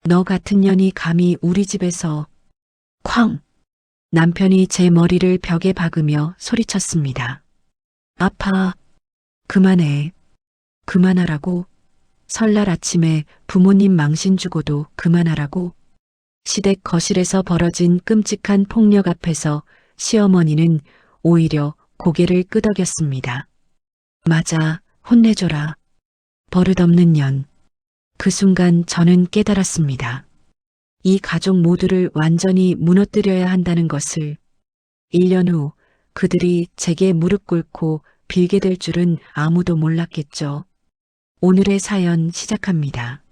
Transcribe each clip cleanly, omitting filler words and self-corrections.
너 같은 년이 감히 우리 집에서 쾅! 남편이 제 머리를 벽에 박으며 소리쳤습니다. 아파. 그만해. 그만하라고. 설날 아침에 부모님 망신 주고도 그만하라고. 시댁 거실에서 벌어진 끔찍한 폭력 앞에서 시어머니는 오히려 고개를 끄덕였습니다. 맞아, 혼내줘라. 버릇없는 년. 그 순간 저는 깨달았습니다. 이 가족 모두를 완전히 무너뜨려야 한다는 것을. 1년 후 그들이 제게 무릎 꿇고 빌게 될 줄은 아무도 몰랐겠죠. 오늘의 사연 시작합니다.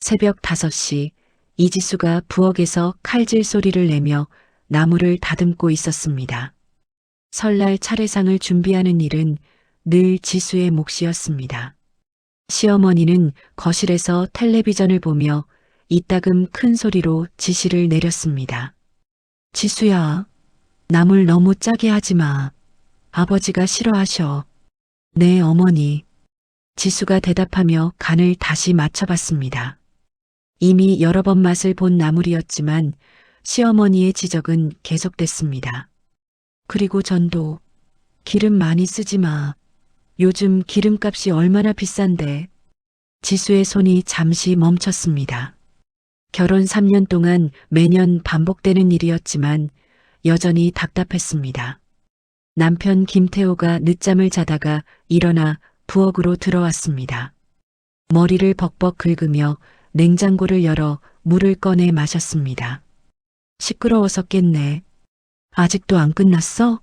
새벽 5시 이지수가 부엌에서 칼질 소리를 내며 나무를 다듬고 있었습니다. 설날 차례상을 준비하는 일은 늘 지수의 몫이었습니다. 시어머니는 거실에서 텔레비전을 보며 이따금 큰 소리로 지시를 내렸습니다. 지수야, 나물 너무 짜게 하지 마. 아버지가 싫어하셔. 네, 어머니. 지수가 대답하며 간을 다시 맞춰봤습니다. 이미 여러 번 맛을 본 나물이었지만 시어머니의 지적은 계속됐습니다. 그리고 전도 기름 많이 쓰지 마. 요즘 기름값이 얼마나 비싼데. 지수의 손이 잠시 멈췄습니다. 결혼 3년 동안 매년 반복되는 일이었지만 여전히 답답했습니다. 남편 김태호가 늦잠을 자다가 일어나 부엌으로 들어왔습니다. 머리를 벅벅 긁으며 냉장고를 열어 물을 꺼내 마셨습니다. 시끄러워서 깼네. 아직도 안 끝났어?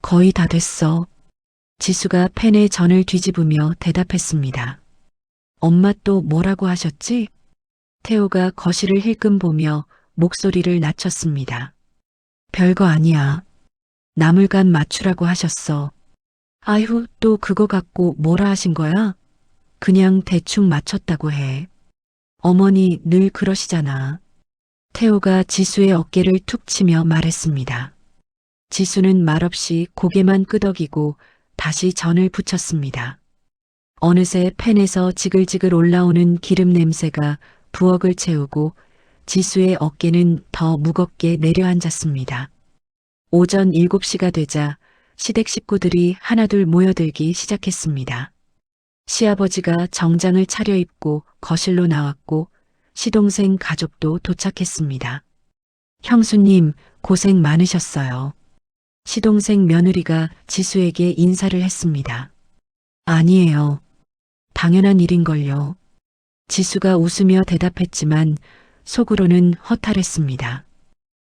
거의 다 됐어. 지수가 팬에 전을 뒤집으며 대답했습니다. 엄마 또 뭐라고 하셨지? 태호가 거실을 힐끔 보며 목소리를 낮췄습니다. 별거 아니야. 나물간 맞추라고 하셨어. 아휴, 또 그거 갖고 뭐라 하신 거야? 그냥 대충 맞췄다고 해. 어머니 늘 그러시잖아. 태호가 지수의 어깨를 툭 치며 말했습니다. 지수는 말없이 고개만 끄덕이고 다시 전을 붙였습니다. 어느새 팬에서 지글지글 올라오는 기름 냄새가 부엌을 채우고 지수의 어깨는 더 무겁게 내려앉았습니다. 오전 7시가 되자 시댁 식구들이 하나둘 모여들기 시작했습니다. 시아버지가 정장을 차려입고 거실로 나왔고 시동생 가족도 도착했습니다. 형수님, 고생 많으셨어요. 시동생 며느리가 지수에게 인사를 했습니다. 아니에요. 당연한 일인걸요. 지수가 웃으며 대답했지만 속으로는 허탈했습니다.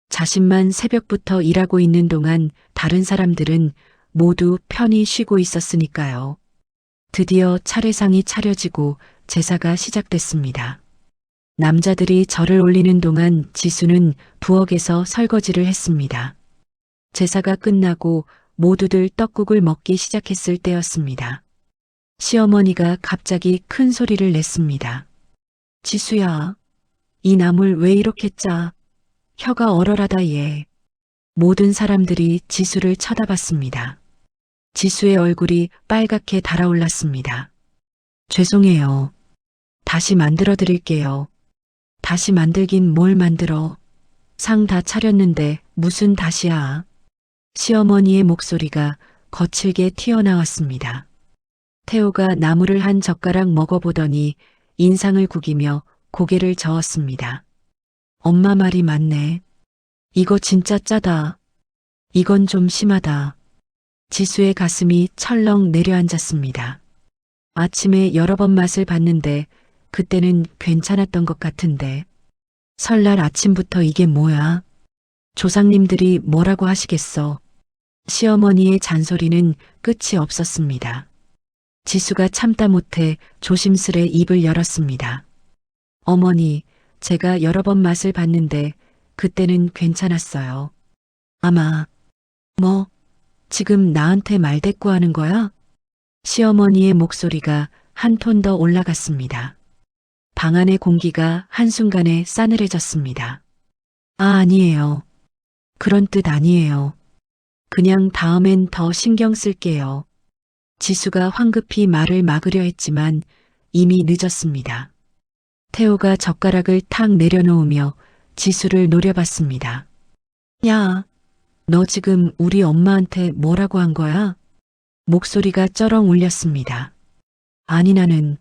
자신만 새벽부터 일하고 있는 동안 다른 사람들은 모두 편히 쉬고 있었으니까요. 드디어 차례상이 차려지고 제사가 시작됐습니다. 남자들이 절을 올리는 동안 지수는 부엌에서 설거지를 했습니다. 제사가 끝나고 모두들 떡국을 먹기 시작했을 때였습니다. 시어머니가 갑자기 큰 소리를 냈습니다. 지수야, 이 나물 왜 이렇게 짜? 혀가 얼얼하다 얘. 모든 사람들이 지수를 쳐다봤습니다. 지수의 얼굴이 빨갛게 달아올랐습니다. 죄송해요. 다시 만들어 드릴게요. 다시 만들긴 뭘 만들어. 상 다 차렸는데 무슨 다시야. 시어머니의 목소리가 거칠게 튀어나왔습니다. 태호가 나물을 한 젓가락 먹어보더니 인상을 구기며 고개를 저었습니다. 엄마 말이 맞네. 이거 진짜 짜다. 이건 좀 심하다. 지수의 가슴이 철렁 내려앉았습니다. 아침에 여러 번 맛을 봤는데 그때는 괜찮았던 것 같은데. 설날 아침부터 이게 뭐야? 조상님들이 뭐라고 하시겠어. 시어머니의 잔소리는 끝이 없었습니다. 지수가 참다 못해 조심스레 입을 열었습니다. 어머니, 제가 여러 번 맛을 봤는데 그때는 괜찮았어요. 아마, 뭐, 지금 나한테 말대꾸하는 거야? 시어머니의 목소리가 한 톤 더 올라갔습니다. 방 안의 공기가 한순간에 싸늘해졌습니다. 아니에요. 그런 뜻 아니에요. 그냥 다음엔 더 신경 쓸게요. 지수가 황급히 말을 막으려 했지만 이미 늦었습니다. 태호가 젓가락을 탁 내려놓으며 지수를 노려봤습니다. 야, 너 지금 우리 엄마한테 뭐라고 한 거야? 목소리가 쩌렁 울렸습니다. 아니 나는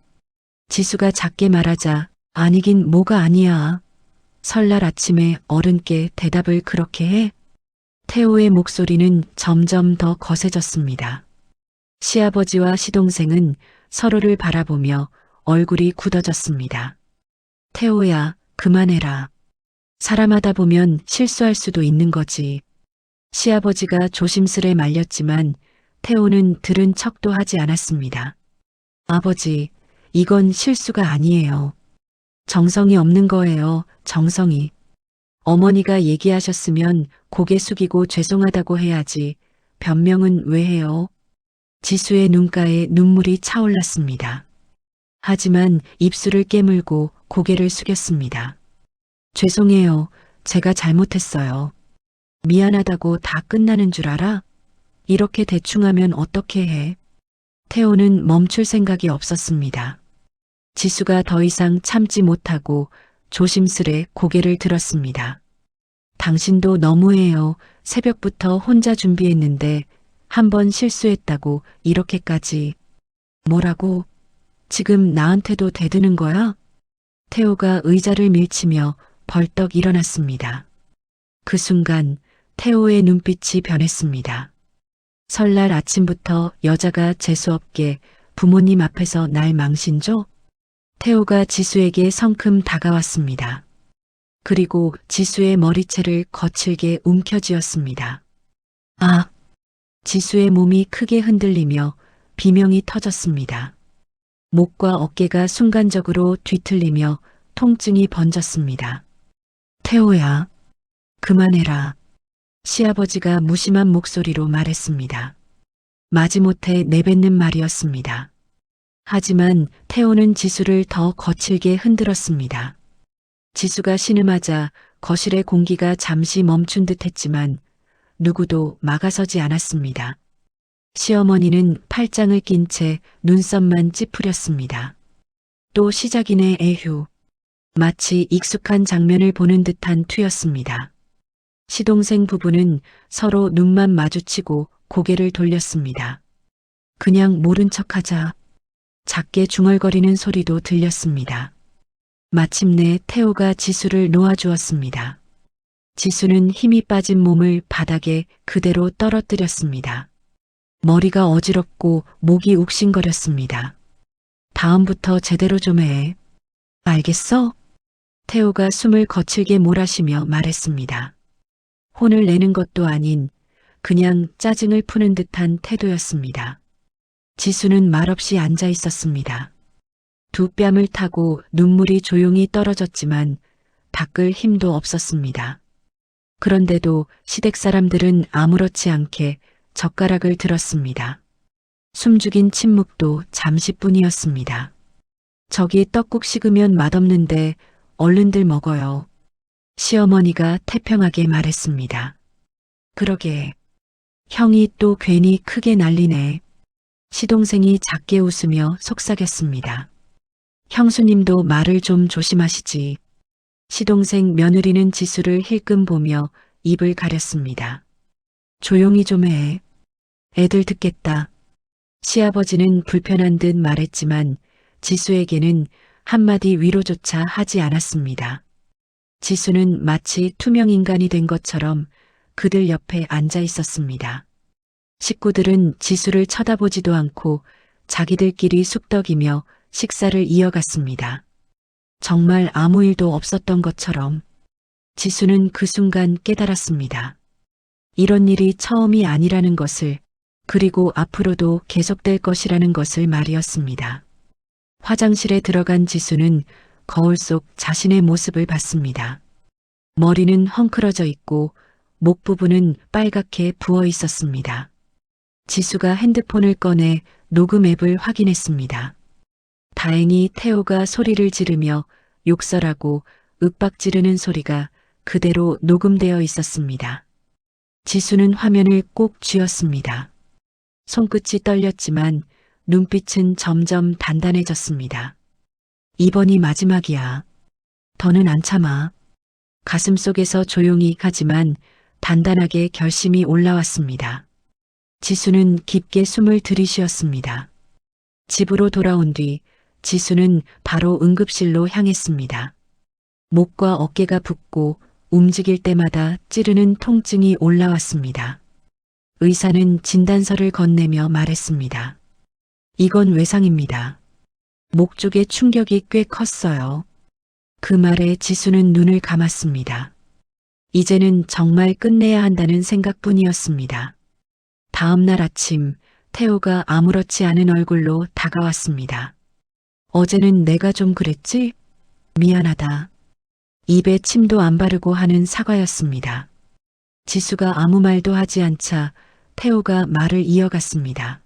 지수가 작게 말하자 아니긴 뭐가 아니야. 설날 아침에 어른께 대답을 그렇게 해? 태호의 목소리는 점점 더 거세졌습니다. 시아버지와 시동생은 서로를 바라보며 얼굴이 굳어졌습니다. 태호야, 그만해라. 사람하다 보면 실수할 수도 있는 거지. 시아버지가 조심스레 말렸지만 태호는 들은 척도 하지 않았습니다. 아버지, 이건 실수가 아니에요. 정성이 없는 거예요, 정성이. 어머니가 얘기하셨으면 고개 숙이고 죄송하다고 해야지. 변명은 왜 해요? 지수의 눈가에 눈물이 차올랐습니다. 하지만 입술을 깨물고 고개를 숙였습니다. 죄송해요. 제가 잘못했어요. 미안하다고 다 끝나는 줄 알아? 이렇게 대충 하면 어떻게 해? 태호는 멈출 생각이 없었습니다. 지수가 더 이상 참지 못하고 조심스레 고개를 들었습니다. 당신도 너무해요. 새벽부터 혼자 준비했는데 한 번 실수했다고 이렇게까지. 뭐라고? 지금 나한테도 대드는 거야? 태호가 의자를 밀치며 벌떡 일어났습니다. 그 순간 태호의 눈빛이 변했습니다. 설날 아침부터 여자가 재수없게 부모님 앞에서 날 망신줘? 태호가 지수에게 성큼 다가왔습니다. 그리고 지수의 머리채를 거칠게 움켜쥐었습니다. 아! 지수의 몸이 크게 흔들리며 비명이 터졌습니다. 목과 어깨가 순간적으로 뒤틀리며 통증이 번졌습니다. 태호야, 그만해라. 시아버지가 무심한 목소리로 말했습니다. 마지못해 내뱉는 말이었습니다. 하지만 태호는 지수를 더 거칠게 흔들었습니다. 지수가 신음하자 거실의 공기가 잠시 멈춘 듯 했지만 누구도 막아서지 않았습니다. 시어머니는 팔짱을 낀 채 눈썹만 찌푸렸습니다. 또 시작이네 에휴. 마치 익숙한 장면을 보는 듯한 투였습니다. 시동생 부부는 서로 눈만 마주치고 고개를 돌렸습니다. 그냥 모른 척하자. 작게 중얼거리는 소리도 들렸습니다. 마침내 태호가 지수를 놓아주었습니다. 지수는 힘이 빠진 몸을 바닥에 그대로 떨어뜨렸습니다. 머리가 어지럽고 목이 욱신거렸습니다. 다음부터 제대로 좀 해. 알겠어? 태호가 숨을 거칠게 몰아쉬며 말했습니다. 혼을 내는 것도 아닌 그냥 짜증을 푸는 듯한 태도였습니다. 지수는 말없이 앉아 있었습니다. 두 뺨을 타고 눈물이 조용히 떨어졌지만 닦을 힘도 없었습니다. 그런데도 시댁 사람들은 아무렇지 않게 젓가락을 들었습니다. 숨죽인 침묵도 잠시뿐이었습니다. 저기 떡국 식으면 맛없는데 얼른들 먹어요. 시어머니가 태평하게 말했습니다. 그러게. 형이 또 괜히 크게 난리네. 시동생이 작게 웃으며 속삭였습니다. 형수님도 말을 좀 조심하시지. 시동생 며느리는 지수를 힐끔 보며 입을 가렸습니다. 조용히 좀 해. 애들 듣겠다. 시아버지는 불편한 듯 말했지만 지수에게는 한마디 위로조차 하지 않았습니다. 지수는 마치 투명인간이 된 것처럼 그들 옆에 앉아 있었습니다. 식구들은 지수를 쳐다보지도 않고 자기들끼리 쑥덕이며 식사를 이어갔습니다. 정말 아무 일도 없었던 것처럼. 지수는 그 순간 깨달았습니다. 이런 일이 처음이 아니라는 것을, 그리고 앞으로도 계속될 것이라는 것을 말이었습니다. 화장실에 들어간 지수는 거울 속 자신의 모습을 봤습니다. 머리는 헝클어져 있고 목 부분은 빨갛게 부어 있었습니다. 지수가 핸드폰을 꺼내 녹음 앱을 확인했습니다. 다행히 태호가 소리를 지르며 욕설하고 윽박 지르는 소리가 그대로 녹음되어 있었습니다. 지수는 화면을 꼭 쥐었습니다. 손끝이 떨렸지만 눈빛은 점점 단단해졌습니다. 이번이 마지막이야. 더는 안 참아. 가슴속에서 조용히 하지만 단단하게 결심이 올라왔습니다. 지수는 깊게 숨을 들이쉬었습니다. 집으로 돌아온 뒤 지수는 바로 응급실로 향했습니다. 목과 어깨가 붓고 움직일 때마다 찌르는 통증이 올라왔습니다. 의사는 진단서를 건네며 말했습니다. 이건 외상입니다. 목 쪽에 충격이 꽤 컸어요. 그 말에 지수는 눈을 감았습니다. 이제는 정말 끝내야 한다는 생각뿐이었습니다. 다음 날 아침, 태호가 아무렇지 않은 얼굴로 다가왔습니다. 어제는 내가 좀 그랬지? 미안하다. 입에 침도 안 바르고 하는 사과였습니다. 지수가 아무 말도 하지 않자 태호가 말을 이어갔습니다.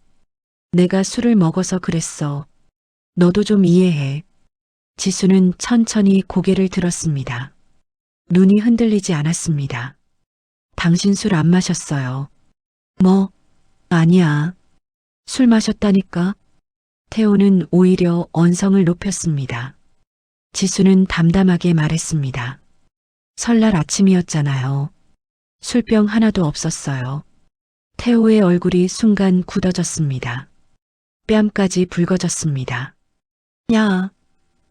내가 술을 먹어서 그랬어. 너도 좀 이해해. 지수는 천천히 고개를 들었습니다. 눈이 흔들리지 않았습니다. 당신 술 안 마셨어요. 뭐? 아니야. 술 마셨다니까. 태호는 오히려 언성을 높였습니다. 지수는 담담하게 말했습니다. 설날 아침이었잖아요. 술병 하나도 없었어요. 태호의 얼굴이 순간 굳어졌습니다. 뺨까지 붉어졌습니다. 야,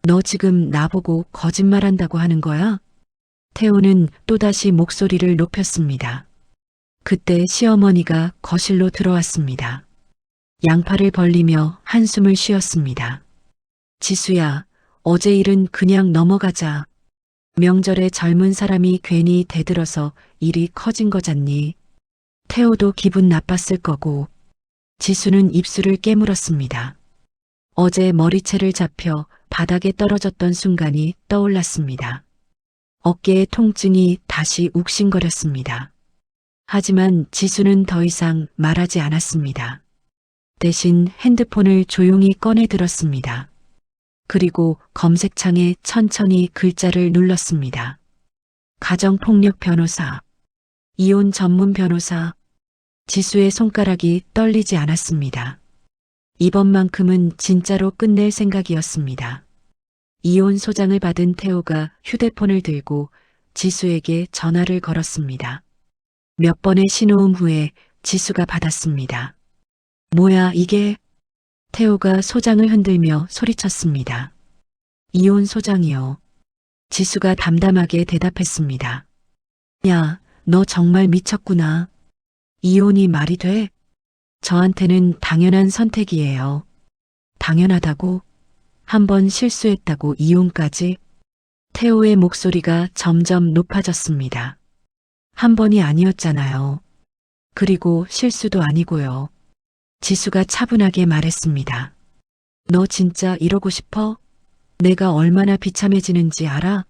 너 지금 나보고 거짓말한다고 하는 거야? 태호는 또다시 목소리를 높였습니다. 그때 시어머니가 거실로 들어왔습니다. 양팔을 벌리며 한숨을 쉬었습니다. 지수야, 어제 일은 그냥 넘어가자. 명절에 젊은 사람이 괜히 대들어서 일이 커진 거잖니. 태호도 기분 나빴을 거고. 지수는 입술을 깨물었습니다. 어제 머리채를 잡혀 바닥에 떨어졌던 순간이 떠올랐습니다. 어깨의 통증이 다시 욱신거렸습니다. 하지만 지수는 더 이상 말하지 않았습니다. 대신 핸드폰을 조용히 꺼내 들었습니다. 그리고 검색창에 천천히 글자를 눌렀습니다. 가정폭력 변호사, 이혼 전문 변호사. 지수의 손가락이 떨리지 않았습니다. 이번만큼은 진짜로 끝낼 생각이었습니다. 이혼 소장을 받은 태호가 휴대폰을 들고 지수에게 전화를 걸었습니다. 몇 번의 신호음 후에 지수가 받았습니다. 뭐야 이게? 태호가 소장을 흔들며 소리쳤습니다. 이혼 소장이요. 지수가 담담하게 대답했습니다. 야, 너 정말 미쳤구나. 이혼이 말이 돼? 저한테는 당연한 선택이에요. 당연하다고? 한 번 실수했다고 이혼까지? 태호의 목소리가 점점 높아졌습니다. 한 번이 아니었잖아요. 그리고 실수도 아니고요. 지수가 차분하게 말했습니다. 너 진짜 이러고 싶어? 내가 얼마나 비참해지는지 알아?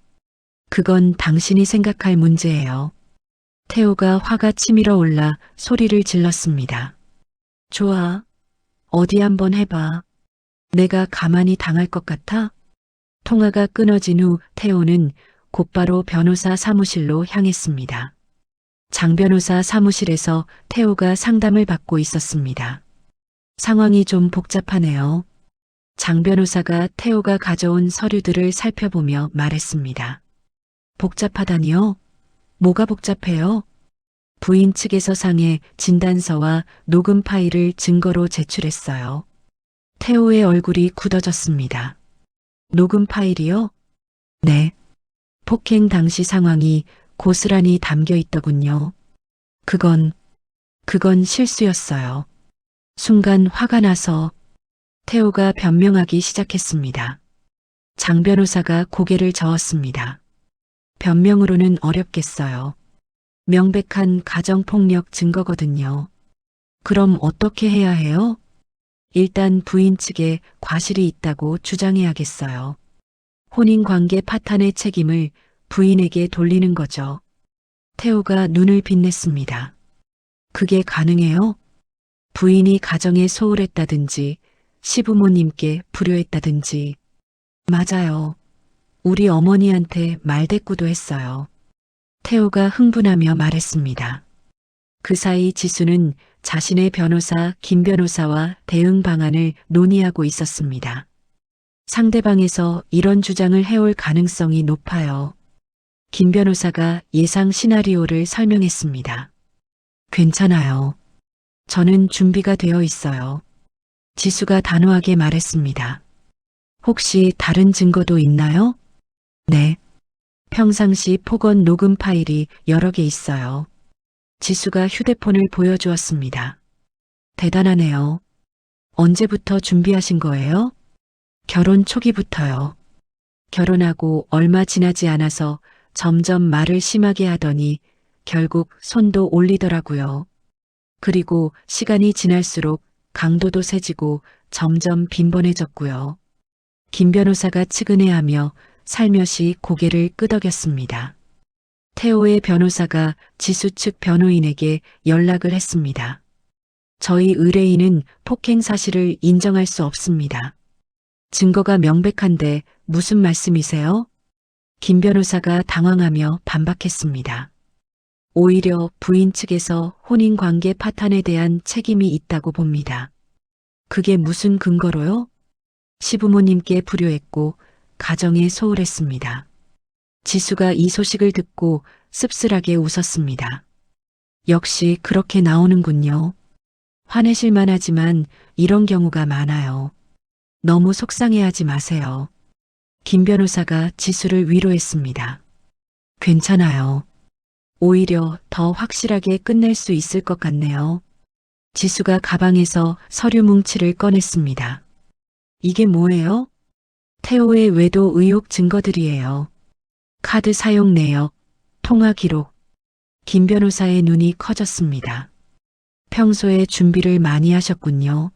그건 당신이 생각할 문제예요. 태호가 화가 치밀어 올라 소리를 질렀습니다. 좋아. 어디 한번 해봐. 내가 가만히 당할 것 같아? 통화가 끊어진 후 태호는 곧바로 변호사 사무실로 향했습니다. 장 변호사 사무실에서 태호가 상담을 받고 있었습니다. 상황이 좀 복잡하네요. 장 변호사가 태호가 가져온 서류들을 살펴보며 말했습니다. 복잡하다니요? 뭐가 복잡해요? 부인 측에서 상해 진단서와 녹음 파일을 증거로 제출했어요. 태호의 얼굴이 굳어졌습니다. 녹음 파일이요? 네. 폭행 당시 상황이 고스란히 담겨 있더군요. 그건 실수였어요. 순간 화가 나서 태호가 변명하기 시작했습니다. 장 변호사가 고개를 저었습니다. 변명으로는 어렵겠어요. 명백한 가정폭력 증거거든요. 그럼 어떻게 해야 해요? 일단 부인 측에 과실이 있다고 주장해야겠어요. 혼인관계 파탄의 책임을 부인에게 돌리는 거죠. 태호가 눈을 빛냈습니다. 그게 가능해요? 부인이 가정에 소홀했다든지 시부모님께 불효했다든지. 맞아요. 우리 어머니한테 말대꾸도 했어요. 태호가 흥분하며 말했습니다. 그 사이 지수는 자신의 변호사 김 변호사와 대응 방안을 논의하고 있었습니다. 상대방에서 이런 주장을 해올 가능성이 높아요. 김 변호사가 예상 시나리오를 설명했습니다. 괜찮아요. 저는 준비가 되어 있어요. 지수가 단호하게 말했습니다. 혹시 다른 증거도 있나요? 네. 평상시 폭언 녹음 파일이 여러 개 있어요. 지수가 휴대폰을 보여주었습니다. 대단하네요. 언제부터 준비하신 거예요? 결혼 초기부터요. 결혼하고 얼마 지나지 않아서 점점 말을 심하게 하더니 결국 손도 올리더라고요. 그리고 시간이 지날수록 강도도 세지고 점점 빈번해졌고요. 김 변호사가 측은해하며 살며시 고개를 끄덕였습니다. 태호의 변호사가 지수 측 변호인에게 연락을 했습니다. 저희 의뢰인은 폭행 사실을 인정할 수 없습니다. 증거가 명백한데 무슨 말씀이세요? 김 변호사가 당황하며 반박했습니다. 오히려 부인 측에서 혼인관계 파탄에 대한 책임이 있다고 봅니다. 그게 무슨 근거로요? 시부모님께 불효했고 가정에 소홀했습니다. 지수가 이 소식을 듣고 씁쓸하게 웃었습니다. 역시 그렇게 나오는군요. 화내실만 하지만 이런 경우가 많아요. 너무 속상해하지 마세요. 김 변호사가 지수를 위로했습니다. 괜찮아요. 오히려 더 확실하게 끝낼 수 있을 것 같네요. 지수가 가방에서 서류 뭉치를 꺼냈습니다. 이게 뭐예요? 태호의 외도 의혹 증거들이에요. 카드 사용 내역, 통화 기록. 김 변호사의 눈이 커졌습니다. 평소에 준비를 많이 하셨군요.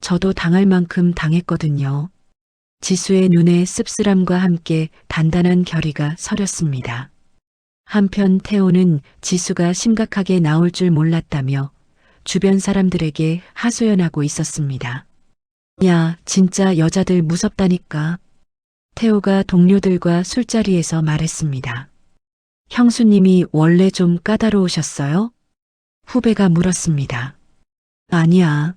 저도 당할 만큼 당했거든요. 지수의 눈에 씁쓸함과 함께 단단한 결의가 서렸습니다. 한편 태호는 지수가 심각하게 나올 줄 몰랐다며 주변 사람들에게 하소연하고 있었습니다. 야, 진짜 여자들 무섭다니까. 태호가 동료들과 술자리에서 말했습니다. 형수님이 원래 좀 까다로우셨어요? 후배가 물었습니다. 아니야.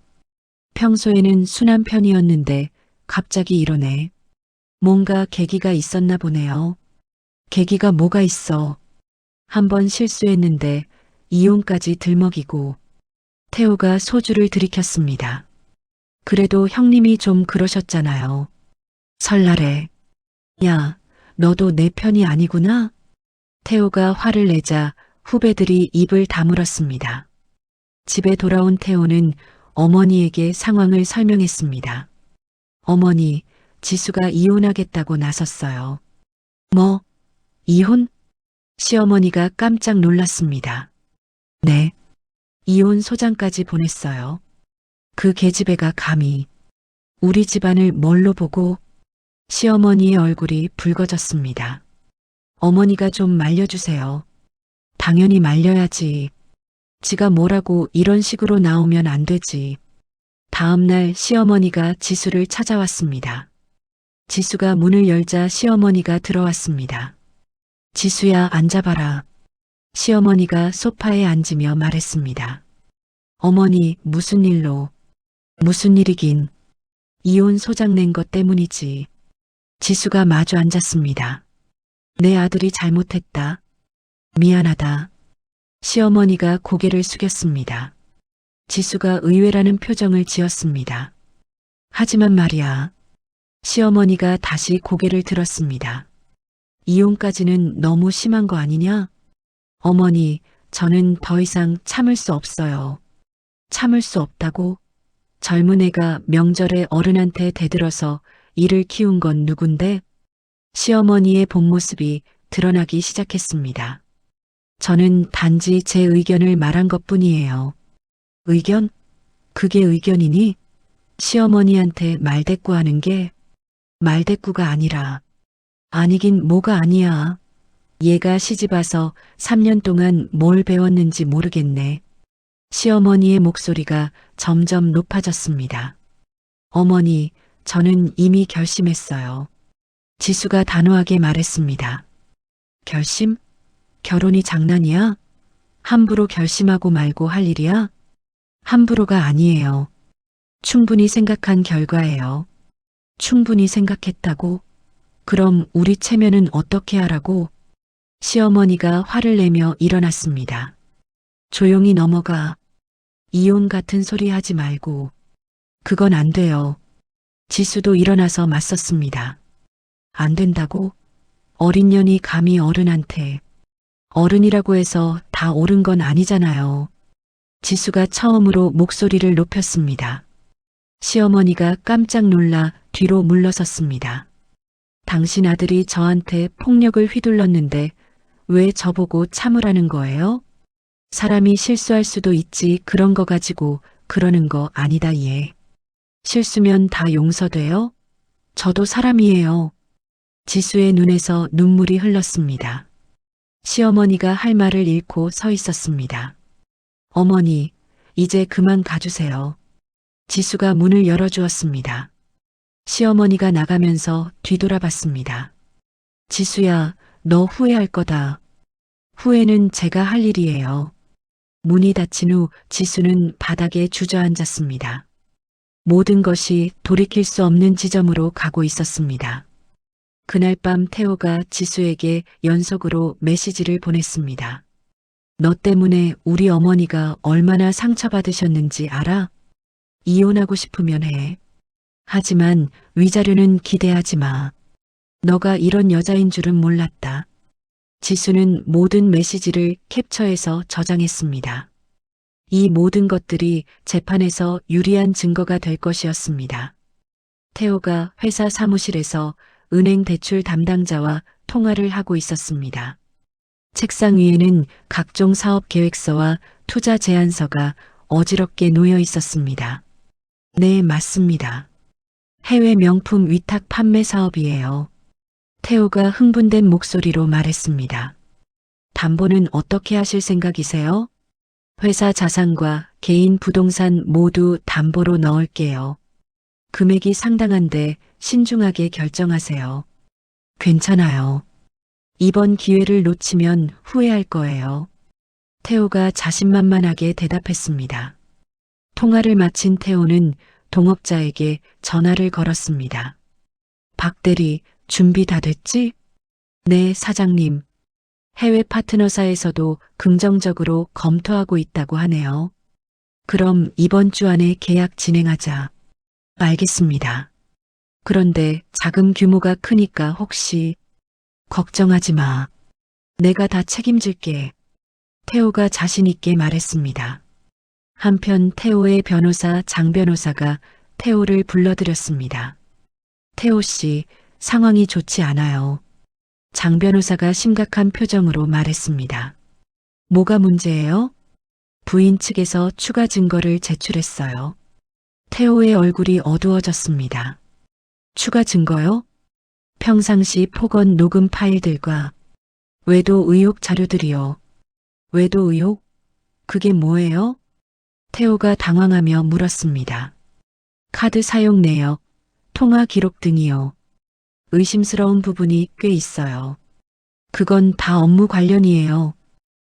평소에는 순한 편이었는데 갑자기 이러네. 뭔가 계기가 있었나 보네요. 계기가 뭐가 있어. 한번 실수했는데 이혼까지 들먹이고. 태호가 소주를 들이켰습니다. 그래도 형님이 좀 그러셨잖아요. 설날에. 야, 너도 내 편이 아니구나? 태호가 화를 내자 후배들이 입을 다물었습니다. 집에 돌아온 태호는 어머니에게 상황을 설명했습니다. 어머니, 지수가 이혼하겠다고 나섰어요. 뭐? 이혼? 시어머니가 깜짝 놀랐습니다. 네. 이혼 소장까지 보냈어요. 그 계집애가 감히 우리 집안을 뭘로 보고. 시어머니의 얼굴이 붉어졌습니다. 어머니가 좀 말려주세요. 당연히 말려야지. 지가 뭐라고 이런 식으로 나오면 안 되지. 다음 날 시어머니가 지수를 찾아왔습니다. 지수가 문을 열자 시어머니가 들어왔습니다. 지수야, 앉아봐라. 시어머니가 소파에 앉으며 말했습니다. 어머니, 무슨 일로? 무슨 일이긴. 이혼 소장 낸 것 때문이지. 지수가 마주 앉았습니다. 내 아들이 잘못했다. 미안하다. 시어머니가 고개를 숙였습니다. 지수가 의외라는 표정을 지었습니다. 하지만 말이야. 시어머니가 다시 고개를 들었습니다. 이혼까지는 너무 심한 거 아니냐? 어머니, 저는 더 이상 참을 수 없어요. 참을 수 없다고? 젊은 애가 명절에 어른한테 대들어서 이를 키운 건 누군데? 시어머니의 본 모습이 드러나기 시작했습니다. 저는 단지 제 의견을 말한 것뿐이에요. 의견? 그게 의견이니? 시어머니한테 말대꾸하는 게 말대꾸가 아니라. 아니긴 뭐가 아니야. 얘가 시집와서 3년 동안 뭘 배웠는지 모르겠네. 시어머니의 목소리가 점점 높아졌습니다. 어머니, 저는 이미 결심했어요. 지수가 단호하게 말했습니다. 결심? 결혼이 장난이야? 함부로 결심하고 말고 할 일이야? 함부로가 아니에요. 충분히 생각한 결과예요. 충분히 생각했다고? 그럼 우리 체면은 어떻게 하라고? 시어머니가 화를 내며 일어났습니다. 조용히 넘어가. 이혼 같은 소리 하지 말고. 그건 안 돼요. 지수도 일어나서 맞섰습니다. 안 된다고? 어린 년이 감히 어른한테. 어른이라고 해서 다 옳은 건 아니잖아요. 지수가 처음으로 목소리를 높였습니다. 시어머니가 깜짝 놀라 뒤로 물러섰습니다. 당신 아들이 저한테 폭력을 휘둘렀는데 왜 저보고 참으라는 거예요? 사람이 실수할 수도 있지 그런 거 가지고 그러는 거 아니다 얘. 실수면 다 용서돼요? 저도 사람이에요. 지수의 눈에서 눈물이 흘렀습니다. 시어머니가 할 말을 잃고 서 있었습니다. 어머니, 이제 그만 가주세요. 지수가 문을 열어주었습니다. 시어머니가 나가면서 뒤돌아봤습니다. 지수야, 너 후회할 거다. 후회는 제가 할 일이에요. 문이 닫힌 후 지수는 바닥에 주저앉았습니다. 모든 것이 돌이킬 수 없는 지점으로 가고 있었습니다. 그날 밤 태호가 지수에게 연속으로 메시지를 보냈습니다. 너 때문에 우리 어머니가 얼마나 상처받으셨는지 알아? 이혼하고 싶으면 해. 하지만 위자료는 기대하지 마. 너가 이런 여자인 줄은 몰랐다. 지수는 모든 메시지를 캡처해서 저장했습니다. 이 모든 것들이 재판에서 유리한 증거가 될 것이었습니다. 태호가 회사 사무실에서 은행 대출 담당자와 통화를 하고 있었습니다. 책상 위에는 각종 사업 계획서와 투자 제안서가 어지럽게 놓여 있었습니다. 네, 맞습니다. 해외 명품 위탁 판매 사업이에요. 태호가 흥분된 목소리로 말했습니다. 담보는 어떻게 하실 생각이세요? 회사 자산과 개인 부동산 모두 담보로 넣을게요. 금액이 상당한데 신중하게 결정하세요. 괜찮아요. 이번 기회를 놓치면 후회할 거예요. 태호가 자신만만하게 대답했습니다. 통화를 마친 태호는 동업자에게 전화를 걸었습니다. 박 대리, 준비 다 됐지? 네, 사장님. 해외 파트너사에서도 긍정적으로 검토하고 있다고 하네요. 그럼 이번 주 안에 계약 진행하자. 알겠습니다. 그런데 자금 규모가 크니까 혹시 걱정하지 마. 내가 다 책임질게. 태호가 자신 있게 말했습니다. 한편 태호의 변호사 장 변호사가 태호를 불러들였습니다. 태호 씨, 상황이 좋지 않아요. 장 변호사가 심각한 표정으로 말했습니다. 뭐가 문제예요? 부인 측에서 추가 증거를 제출했어요. 태호의 얼굴이 어두워졌습니다. 추가 증거요? 평상시 폭언 녹음 파일들과 외도 의혹 자료들이요. 외도 의혹? 그게 뭐예요? 태호가 당황하며 물었습니다. 카드 사용 내역, 통화 기록 등이요. 의심스러운 부분이 꽤 있어요. 그건 다 업무 관련이에요.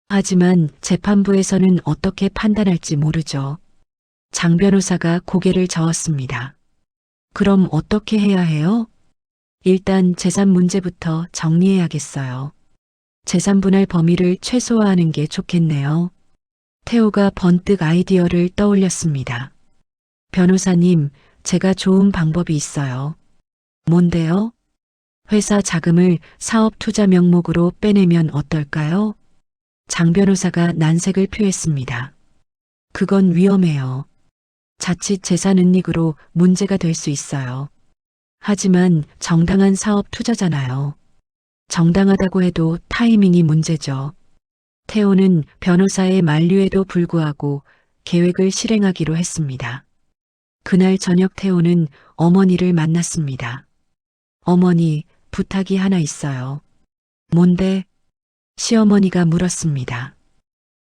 하지만 재판부에서는 어떻게 판단할지 모르죠. 장 변호사가 고개를 저었습니다. 그럼 어떻게 해야 해요? 일단 재산 문제부터 정리해야겠어요. 재산 분할 범위를 최소화하는 게 좋겠네요. 태호가 번뜩 아이디어를 떠올렸습니다. 변호사님, 제가 좋은 방법이 있어요. 뭔데요? 회사 자금을 사업 투자 명목으로 빼내면 어떨까요? 장 변호사가 난색을 표했습니다. 그건 위험해요. 자칫 재산 은닉으로 문제가 될 수 있어요. 하지만 정당한 사업 투자잖아요. 정당하다고 해도 타이밍이 문제죠. 태호는 변호사의 만류에도 불구하고 계획을 실행하기로 했습니다. 그날 저녁 태호는 어머니를 만났습니다. 어머니, 부탁이 하나 있어요. 뭔데? 시어머니가 물었습니다.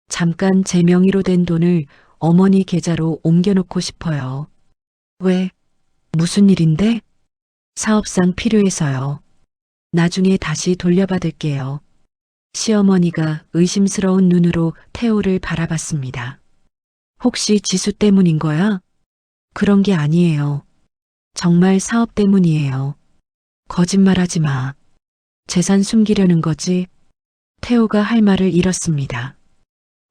잠깐 제 명의로 된 돈을 어머니 계좌로 옮겨놓고 싶어요. 왜? 무슨 일인데? 사업상 필요해서요. 나중에 다시 돌려받을게요. 시어머니가 의심스러운 눈으로 태호를 바라봤습니다. 혹시 지수 때문인 거야? 그런 게 아니에요. 정말 사업 때문이에요. 거짓말하지 마. 재산 숨기려는 거지? 태호가 할 말을 잃었습니다.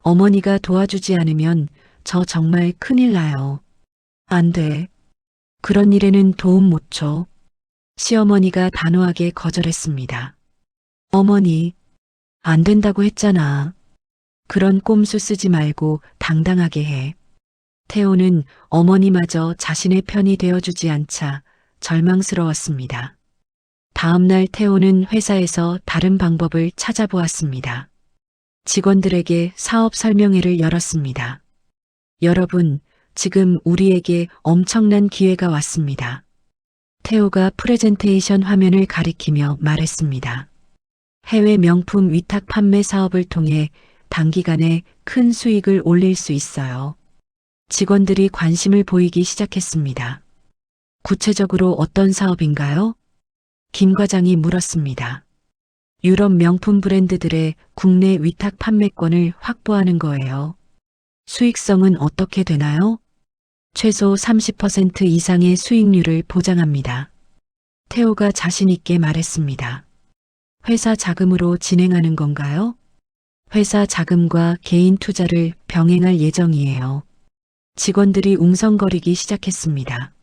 어머니가 도와주지 않으면 저 정말 큰일 나요. 안 돼. 그런 일에는 도움 못 줘. 시어머니가 단호하게 거절했습니다. 어머니, 안 된다고 했잖아. 그런 꼼수 쓰지 말고 당당하게 해. 태호는 어머니마저 자신의 편이 되어주지 않자 절망스러웠습니다. 다음 날 태호는 회사에서 다른 방법을 찾아보았습니다. 직원들에게 사업 설명회를 열었습니다. 여러분, 지금 우리에게 엄청난 기회가 왔습니다. 태호가 프레젠테이션 화면을 가리키며 말했습니다. 해외 명품 위탁 판매 사업을 통해 단기간에 큰 수익을 올릴 수 있어요. 직원들이 관심을 보이기 시작했습니다. 구체적으로 어떤 사업인가요? 김 과장이 물었습니다. 유럽 명품 브랜드들의 국내 위탁 판매권을 확보하는 거예요. 수익성은 어떻게 되나요? 최소 30% 이상의 수익률을 보장합니다. 태호가 자신 있게 말했습니다. 회사 자금으로 진행하는 건가요? 회사 자금과 개인 투자를 병행할 예정이에요. 직원들이 웅성거리기 시작했습니다.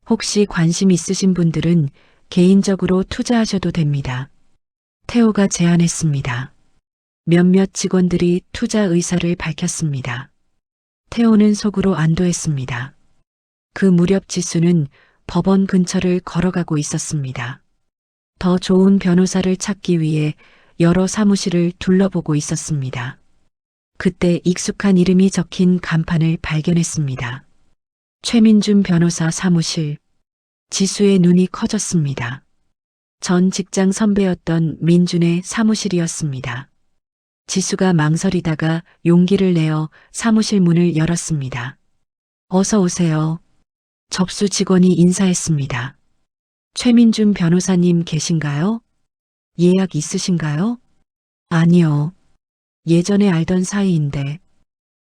혹시 관심 있으신 분들은 개인적으로 투자하셔도 됩니다. 태호가 제안했습니다. 몇몇 직원들이 투자 의사를 밝혔습니다. 태호는 속으로 안도했습니다. 그 무렵 지수는 법원 근처를 걸어가고 있었습니다. 더 좋은 변호사를 찾기 위해 여러 사무실을 둘러보고 있었습니다. 그때 익숙한 이름이 적힌 간판을 발견했습니다. 최민준 변호사 사무실. 지수의 눈이 커졌습니다. 전 직장 선배였던 민준의 사무실이었습니다. 지수가 망설이다가 용기를 내어 사무실 문을 열었습니다. 어서 오세요. 접수 직원이 인사했습니다. 최민준 변호사님 계신가요? 예약 있으신가요? 아니요. 예전에 알던 사이인데.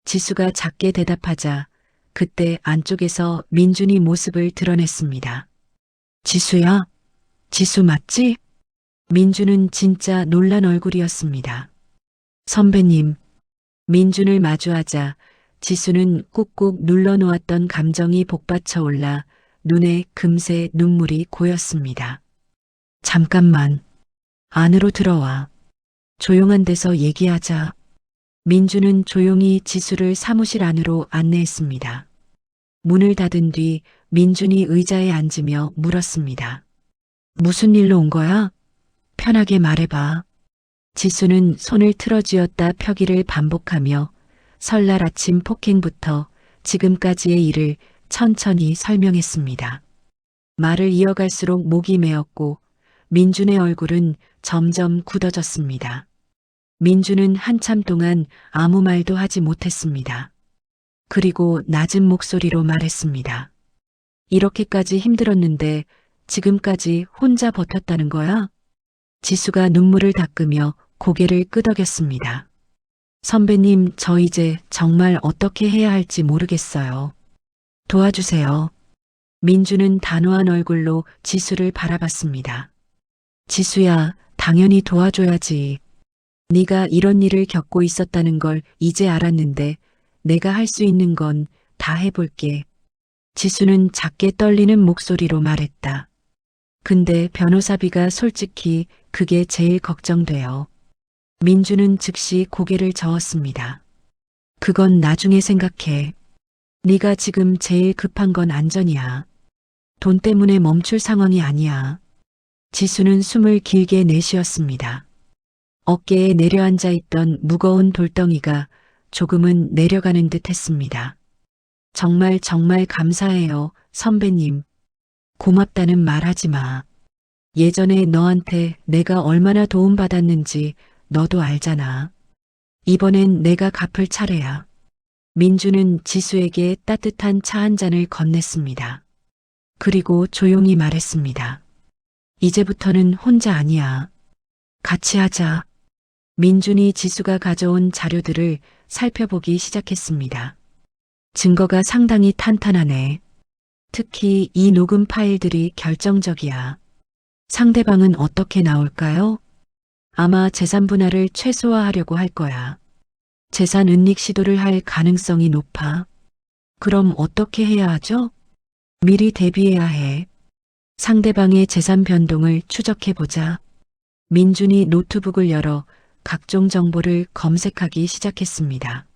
지수가 작게 대답하자 그때 안쪽에서 민준이 모습을 드러냈습니다. 지수야? 지수 맞지? 민준은 진짜 놀란 얼굴이었습니다. 선배님. 민준을 마주하자 지수는 꾹꾹 눌러놓았던 감정이 복받쳐 올라 눈에 금세 눈물이 고였습니다. 잠깐만. 안으로 들어와. 조용한 데서 얘기하자. 민준은 조용히 지수를 사무실 안으로 안내했습니다. 문을 닫은 뒤 민준이 의자에 앉으며 물었습니다. 무슨 일로 온 거야? 편하게 말해봐. 지수는 손을 틀어쥐었다 펴기를 반복하며 설날 아침 폭행부터 지금까지의 일을 천천히 설명했습니다. 말을 이어갈수록 목이 메었고 민준의 얼굴은 점점 굳어졌습니다. 민준은 한참 동안 아무 말도 하지 못했습니다. 그리고 낮은 목소리로 말했습니다. 이렇게까지 힘들었는데 지금까지 혼자 버텼다는 거야? 지수가 눈물을 닦으며 고개를 끄덕였습니다. 선배님, 저 이제 정말 어떻게 해야 할지 모르겠어요. 도와주세요. 민주는 단호한 얼굴로 지수를 바라봤습니다. 지수야, 당연히 도와줘야지. 네가 이런 일을 겪고 있었다는 걸 이제 알았는데 내가 할 수 있는 건 다 해볼게. 지수는 작게 떨리는 목소리로 말했다. 근데 변호사비가 솔직히 그게 제일 걱정돼요. 민주는 즉시 고개를 저었습니다. 그건 나중에 생각해. 네가 지금 제일 급한 건 안전이야. 돈 때문에 멈출 상황이 아니야. 지수는 숨을 길게 내쉬었습니다. 어깨에 내려앉아 있던 무거운 돌덩이가 조금은 내려가는 듯 했습니다. 정말 감사해요, 선배님. 고맙다는 말 하지 마. 예전에 너한테 내가 얼마나 도움받았는지 너도 알잖아. 이번엔 내가 갚을 차례야. 민주는 지수에게 따뜻한 차 한 잔을 건넸습니다. 그리고 조용히 말했습니다. 이제부터는 혼자 아니야. 같이 하자. 민준이 지수가 가져온 자료들을 살펴보기 시작했습니다. 증거가 상당히 탄탄하네. 특히 이 녹음 파일들이 결정적이야. 상대방은 어떻게 나올까요? 아마 재산 분할을 최소화하려고 할 거야. 재산 은닉 시도를 할 가능성이 높아. 그럼 어떻게 해야 하죠? 미리 대비해야 해. 상대방의 재산 변동을 추적해보자. 민준이 노트북을 열어 각종 정보를 검색하기 시작했습니다.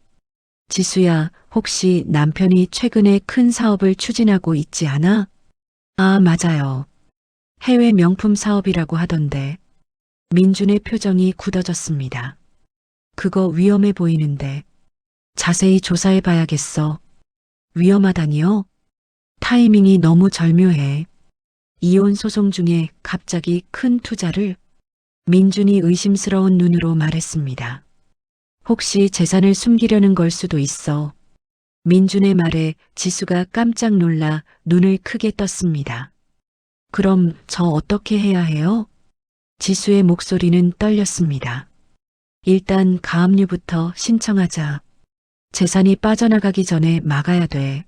지수야, 혹시 남편이 최근에 큰 사업을 추진하고 있지 않아? 아, 맞아요. 해외 명품 사업이라고 하던데. 민준의 표정이 굳어졌습니다. 그거 위험해 보이는데. 자세히 조사해 봐야겠어. 위험하다니요? 타이밍이 너무 절묘해. 이혼 소송 중에 갑자기 큰 투자를. 민준이 의심스러운 눈으로 말했습니다. 혹시 재산을 숨기려는 걸 수도 있어. 민준의 말에 지수가 깜짝 놀라 눈을 크게 떴습니다. 그럼 저 어떻게 해야 해요? 지수의 목소리는 떨렸습니다. 일단 가압류부터 신청하자. 재산이 빠져나가기 전에 막아야 돼.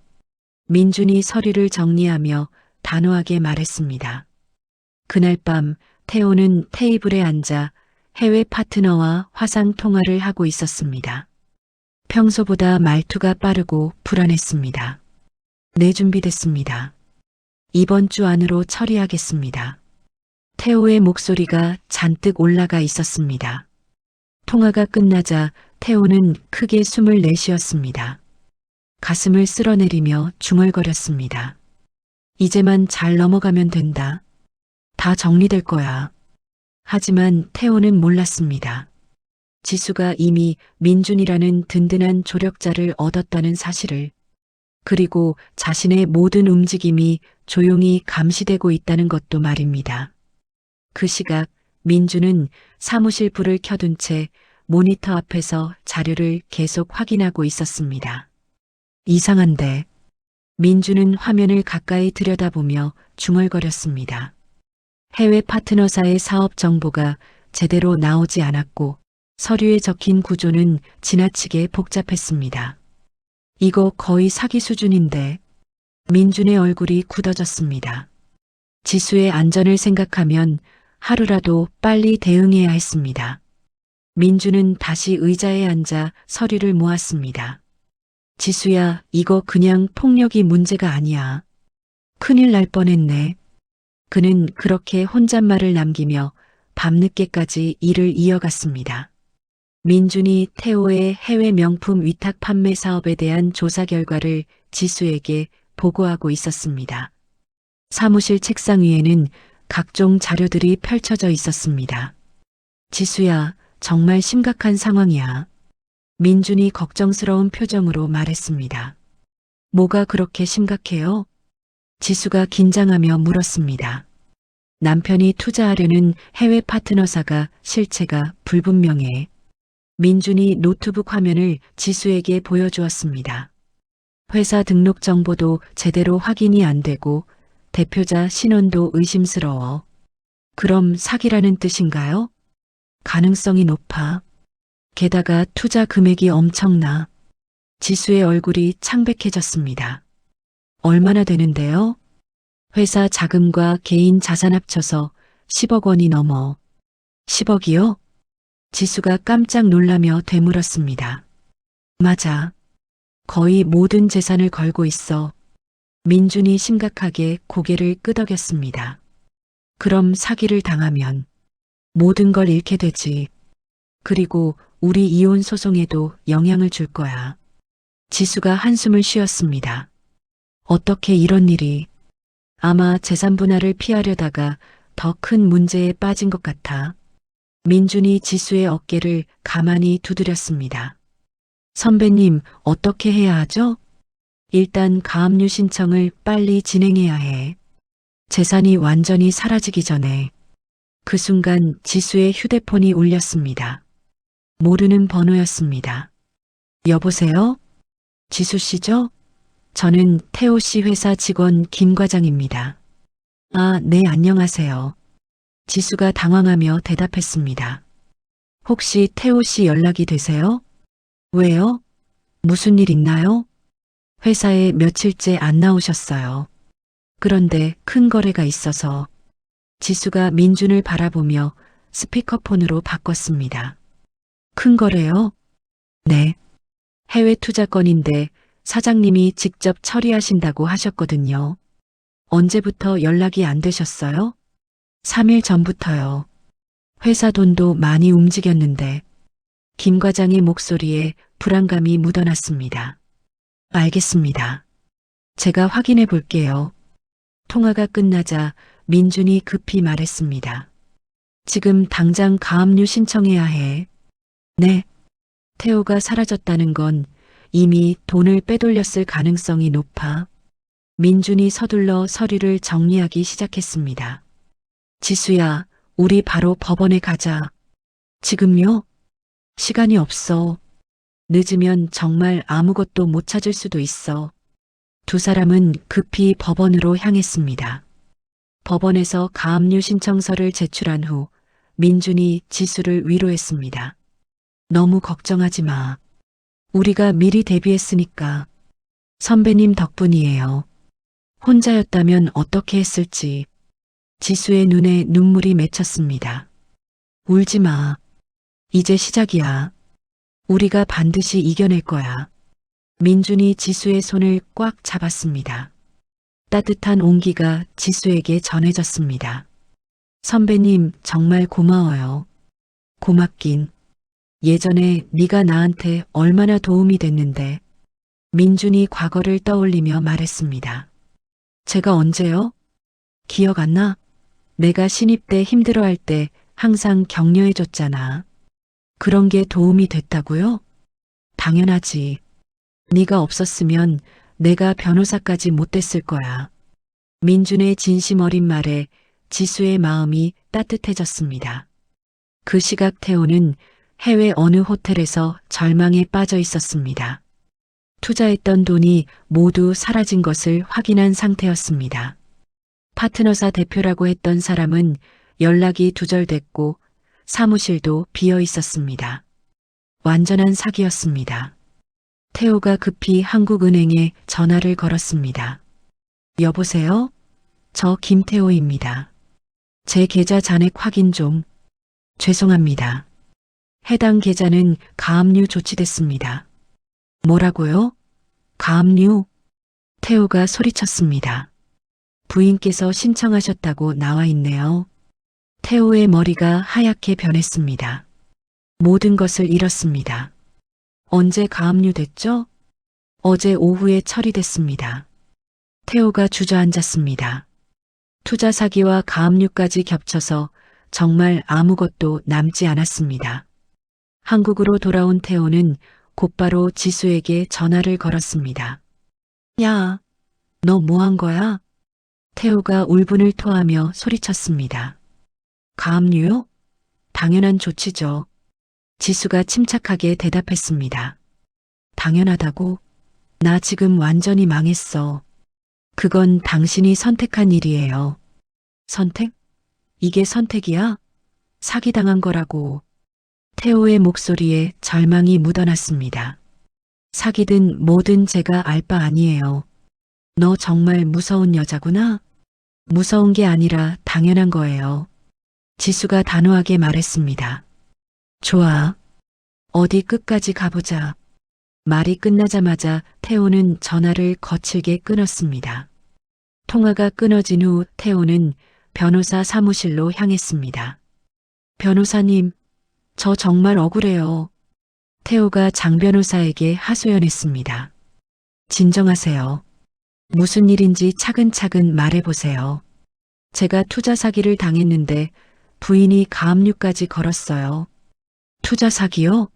민준이 서류를 정리하며 단호하게 말했습니다. 그날 밤 태호는 테이블에 앉아 해외 파트너와 화상 통화를 하고 있었습니다. 평소보다 말투가 빠르고 불안했습니다. 네, 준비됐습니다. 이번 주 안으로 처리하겠습니다. 태호의 목소리가 잔뜩 올라가 있었습니다. 통화가 끝나자 태호는 크게 숨을 내쉬었습니다. 가슴을 쓸어내리며 중얼거렸습니다. 이제만 잘 넘어가면 된다. 다 정리될 거야. 하지만 태호는 몰랐습니다. 지수가 이미 민준이라는 든든한 조력자를 얻었다는 사실을, 그리고 자신의 모든 움직임이 조용히 감시되고 있다는 것도 말입니다. 그 시각 민준은 사무실 불을 켜둔 채 모니터 앞에서 자료를 계속 확인하고 있었습니다. 이상한데. 민준은 화면을 가까이 들여다보며 중얼거렸습니다. 해외 파트너사의 사업 정보가 제대로 나오지 않았고 서류에 적힌 구조는 지나치게 복잡했습니다. 이거 거의 사기 수준인데. 민준의 얼굴이 굳어졌습니다. 지수의 안전을 생각하면 하루라도 빨리 대응해야 했습니다. 민준은 다시 의자에 앉아 서류를 모았습니다. 지수야, 이거 그냥 폭력이 문제가 아니야. 큰일 날 뻔했네. 그는 그렇게 혼잣말을 남기며 밤늦게까지 일을 이어갔습니다. 민준이 태호의 해외 명품 위탁 판매 사업에 대한 조사 결과를 지수에게 보고하고 있었습니다. 사무실 책상 위에는 각종 자료들이 펼쳐져 있었습니다. 지수야, 정말 심각한 상황이야. 민준이 걱정스러운 표정으로 말했습니다. 뭐가 그렇게 심각해요? 지수가 긴장하며 물었습니다. 남편이 투자하려는 해외 파트너사가 실체가 불분명해. 민준이 노트북 화면을 지수에게 보여주었습니다. 회사 등록 정보도 제대로 확인이 안 되고 대표자 신원도 의심스러워. 그럼 사기라는 뜻인가요? 가능성이 높아. 게다가 투자 금액이 엄청나. 지수의 얼굴이 창백해졌습니다. 얼마나 되는데요? 회사 자금과 개인 자산 합쳐서 10억 원이 넘어. 10억이요? 지수가 깜짝 놀라며 되물었습니다. 맞아. 거의 모든 재산을 걸고 있어. 민준이 심각하게 고개를 끄덕였습니다. 그럼 사기를 당하면 모든 걸 잃게 되지. 그리고 우리 이혼 소송에도 영향을 줄 거야. 지수가 한숨을 쉬었습니다. 어떻게 이런 일이. 아마 재산 분할을 피하려다가 더 큰 문제에 빠진 것 같아. 민준이 지수의 어깨를 가만히 두드렸습니다. 선배님, 어떻게 해야 하죠? 일단 가압류 신청을 빨리 진행해야 해. 재산이 완전히 사라지기 전에. 그 순간 지수의 휴대폰이 울렸습니다. 모르는 번호였습니다. 여보세요? 지수 씨죠? 저는 태호 씨 회사 직원 김 과장입니다. 아, 네, 안녕하세요. 지수가 당황하며 대답했습니다. 혹시 태호 씨 연락이 되세요? 왜요? 무슨 일 있나요? 회사에 며칠째 안 나오셨어요. 그런데 큰 거래가 있어서 지수가 민준을 바라보며 스피커폰으로 바꿨습니다. 큰 거래요? 네. 해외 투자건인데 사장님이 직접 처리하신다고 하셨거든요. 언제부터 연락이 안 되셨어요? 3일 전부터요. 회사 돈도 많이 움직였는데 김 과장의 목소리에 불안감이 묻어났습니다. 알겠습니다. 제가 확인해 볼게요. 통화가 끝나자 민준이 급히 말했습니다. 지금 당장 가압류 신청해야 해. 네. 태호가 사라졌다는 건 이미 돈을 빼돌렸을 가능성이 높아 민준이 서둘러 서류를 정리하기 시작했습니다. 지수야, 우리 바로 법원에 가자. 지금요? 시간이 없어. 늦으면 정말 아무것도 못 찾을 수도 있어. 두 사람은 급히 법원으로 향했습니다. 법원에서 가압류 신청서를 제출한 후 민준이 지수를 위로했습니다. 너무 걱정하지 마. 우리가 미리 대비했으니까. 선배님 덕분이에요. 혼자였다면 어떻게 했을지. 지수의 눈에 눈물이 맺혔습니다. 울지 마. 이제 시작이야. 우리가 반드시 이겨낼 거야. 민준이 지수의 손을 꽉 잡았습니다. 따뜻한 온기가 지수에게 전해졌습니다. 선배님 정말 고마워요. 고맙긴. 예전에 네가 나한테 얼마나 도움이 됐는데. 민준이 과거를 떠올리며 말했습니다. 제가 언제요? 기억 안 나? 내가 신입 때 힘들어할 때 항상 격려해줬잖아. 그런 게 도움이 됐다고요? 당연하지. 네가 없었으면 내가 변호사까지 못 됐을 거야. 민준의 진심 어린 말에 지수의 마음이 따뜻해졌습니다. 그 시각 태호는 해외 어느 호텔에서 절망에 빠져 있었습니다. 투자했던 돈이 모두 사라진 것을 확인한 상태였습니다. 파트너사 대표라고 했던 사람은 연락이 두절됐고 사무실도 비어 있었습니다. 완전한 사기였습니다. 태호가 급히 한국은행에 전화를 걸었습니다. 여보세요? 저 김태호입니다. 제 계좌 잔액 확인 좀. 죄송합니다. 해당 계좌는 가압류 조치됐습니다. 뭐라고요? 가압류? 태호가 소리쳤습니다. 부인께서 신청하셨다고 나와 있네요. 태호의 머리가 하얗게 변했습니다. 모든 것을 잃었습니다. 언제 가압류 됐죠? 어제 오후에 처리됐습니다. 태호가 주저앉았습니다. 투자 사기와 가압류까지 겹쳐서 정말 아무것도 남지 않았습니다. 한국으로 돌아온 태호는 곧바로 지수에게 전화를 걸었습니다. 야, 너 뭐 한 거야? 태호가 울분을 토하며 소리쳤습니다. 가압류요? 당연한 조치죠. 지수가 침착하게 대답했습니다. 당연하다고? 나 지금 완전히 망했어. 그건 당신이 선택한 일이에요. 선택? 이게 선택이야? 사기당한 거라고. 태호의 목소리에 절망이 묻어났습니다. 사기든 뭐든 제가 알 바 아니에요. 너 정말 무서운 여자구나? 무서운 게 아니라 당연한 거예요. 지수가 단호하게 말했습니다. 좋아. 어디 끝까지 가보자. 말이 끝나자마자 태호는 전화를 거칠게 끊었습니다. 통화가 끊어진 후 태호는 변호사 사무실로 향했습니다. 변호사님, 저 정말 억울해요. 태호가 장 변호사에게 하소연했습니다. 진정하세요. 무슨 일인지 차근차근 말해보세요. 제가 투자 사기를 당했는데 부인이 가압류까지 걸었어요. 투자 사기요?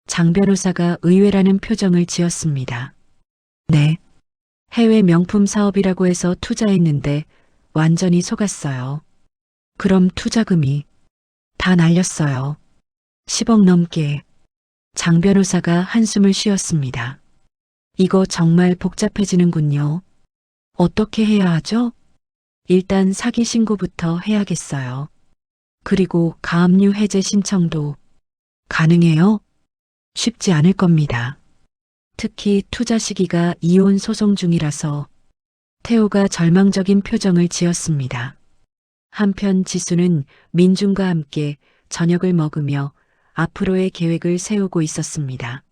장 변호사가 의외라는 표정을 지었습니다. 네. 해외 명품 사업이라고 해서 투자했는데 완전히 속았어요. 그럼 투자금이 다 날렸어요. 10억 넘게. 장 변호사가 한숨을 쉬었습니다. 이거 정말 복잡해지는군요. 어떻게 해야 하죠? 일단 사기 신고부터 해야겠어요. 그리고 가압류 해제 신청도 가능해요? 쉽지 않을 겁니다. 특히 투자 시기가 이혼 소송 중이라서 태호가 절망적인 표정을 지었습니다. 한편 지수는 민준과 함께 저녁을 먹으며 앞으로의 계획을 세우고 있었습니다.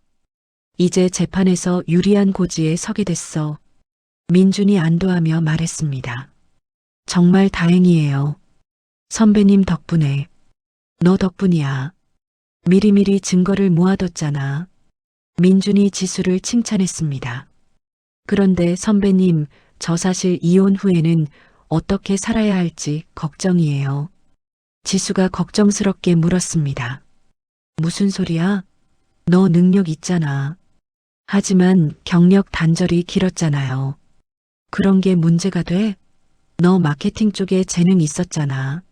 이제 재판에서 유리한 고지에 서게 됐어. 민준이 안도하며 말했습니다. 정말 다행이에요. 선배님 덕분에. 너 덕분이야. 미리미리 증거를 모아뒀잖아. 민준이 지수를 칭찬했습니다. 그런데 선배님, 저 사실 이혼 후에는 어떻게 살아야 할지 걱정이에요. 지수가 걱정스럽게 물었습니다. 무슨 소리야? 너 능력 있잖아. 하지만 경력 단절이 길었잖아요. 그런 게 문제가 돼? 너 마케팅 쪽에 재능 있었잖아.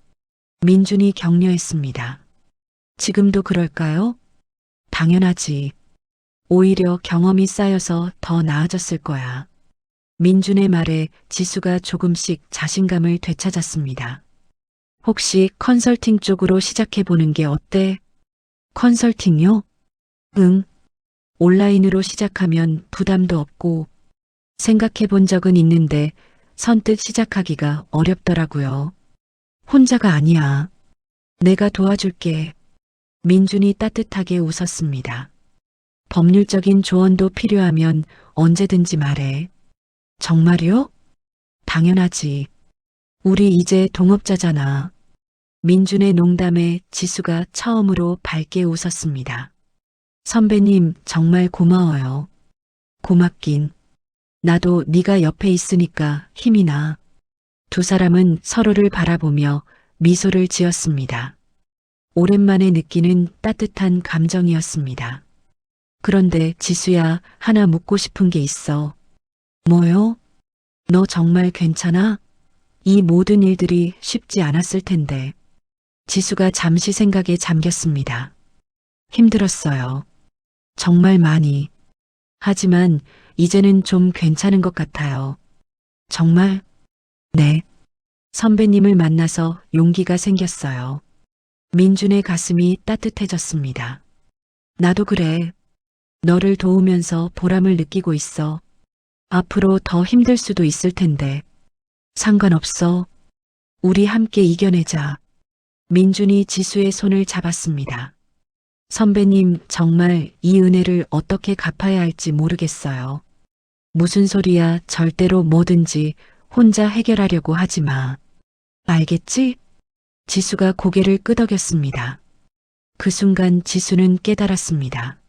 민준이 격려했습니다. 지금도 그럴까요? 당연하지. 오히려 경험이 쌓여서 더 나아졌을 거야. 민준의 말에 지수가 조금씩 자신감을 되찾았습니다. 혹시 컨설팅 쪽으로 시작해보는 게 어때? 컨설팅요? 응. 온라인으로 시작하면 부담도 없고 생각해본 적은 있는데 선뜻 시작하기가 어렵더라고요. 혼자가 아니야. 내가 도와줄게. 민준이 따뜻하게 웃었습니다. 법률적인 조언도 필요하면 언제든지 말해. 정말요? 당연하지. 우리 이제 동업자잖아. 민준의 농담에 지수가 처음으로 밝게 웃었습니다. 선배님 정말 고마워요. 고맙긴. 나도 네가 옆에 있으니까 힘이 나. 두 사람은 서로를 바라보며 미소를 지었습니다. 오랜만에 느끼는 따뜻한 감정이었습니다. 그런데 지수야, 하나 묻고 싶은 게 있어. 뭐요? 너 정말 괜찮아? 이 모든 일들이 쉽지 않았을 텐데. 지수가 잠시 생각에 잠겼습니다. 힘들었어요. 정말 많이. 하지만 이제는 좀 괜찮은 것 같아요. 정말? 네. 선배님을 만나서 용기가 생겼어요. 민준의 가슴이 따뜻해졌습니다. 나도 그래. 너를 도우면서 보람을 느끼고 있어. 앞으로 더 힘들 수도 있을 텐데. 상관없어. 우리 함께 이겨내자. 민준이 지수의 손을 잡았습니다. 선배님, 정말 이 은혜를 어떻게 갚아야 할지 모르겠어요. 무슨 소리야, 절대로 뭐든지 혼자 해결하려고 하지 마. 알겠지? 지수가 고개를 끄덕였습니다. 그 순간 지수는 깨달았습니다.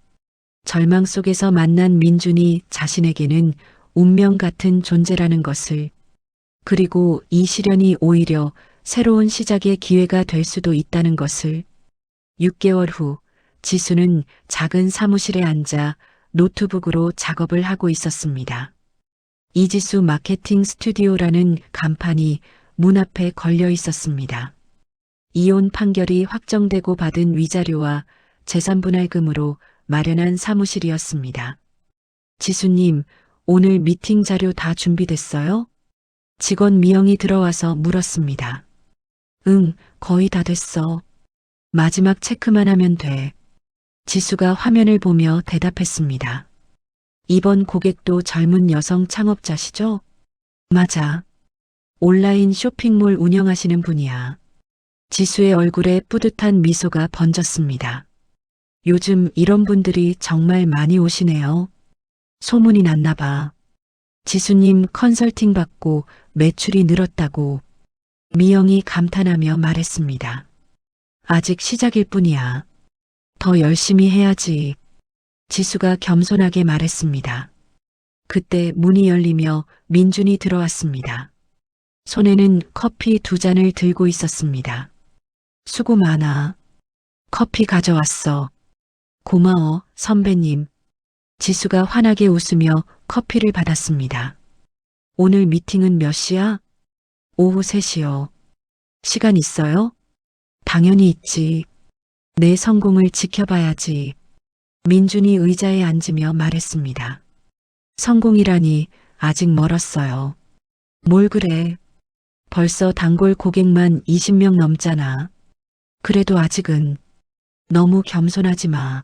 절망 속에서 만난 민준이 자신에게는 운명 같은 존재라는 것을, 그리고 이 시련이 오히려 새로운 시작의 기회가 될 수도 있다는 것을. 6개월 후 지수는 작은 사무실에 앉아 노트북으로 작업을 하고 있었습니다. 이지수 마케팅 스튜디오라는 간판이 문 앞에 걸려 있었습니다. 이혼 판결이 확정되고 받은 위자료와 재산분할금으로 마련한 사무실이었습니다. 지수님, 오늘 미팅 자료 다 준비됐어요? 직원 미영이 들어와서 물었습니다. 응, 거의 다 됐어. 마지막 체크만 하면 돼. 지수가 화면을 보며 대답했습니다. 이번 고객도 젊은 여성 창업자시죠? 맞아. 온라인 쇼핑몰 운영하시는 분이야. 지수의 얼굴에 뿌듯한 미소가 번졌습니다. 요즘 이런 분들이 정말 많이 오시네요. 소문이 났나 봐. 지수님 컨설팅 받고 매출이 늘었다고. 미영이 감탄하며 말했습니다. 아직 시작일 뿐이야. 더 열심히 해야지. 지수가 겸손하게 말했습니다. 그때 문이 열리며 민준이 들어왔습니다. 손에는 커피 2잔을 들고 있었습니다. 수고 많아. 커피 가져왔어. 고마워, 선배님. 지수가 환하게 웃으며 커피를 받았습니다. 오늘 미팅은 몇 시야? 오후 3시요. 시간 있어요? 당연히 있지. 내 성공을 지켜봐야지. 민준이 의자에 앉으며 말했습니다. 성공이라니 아직 멀었어요. 뭘 그래. 벌써 단골 고객만 20명 넘잖아. 그래도 아직은. 너무 겸손하지 마.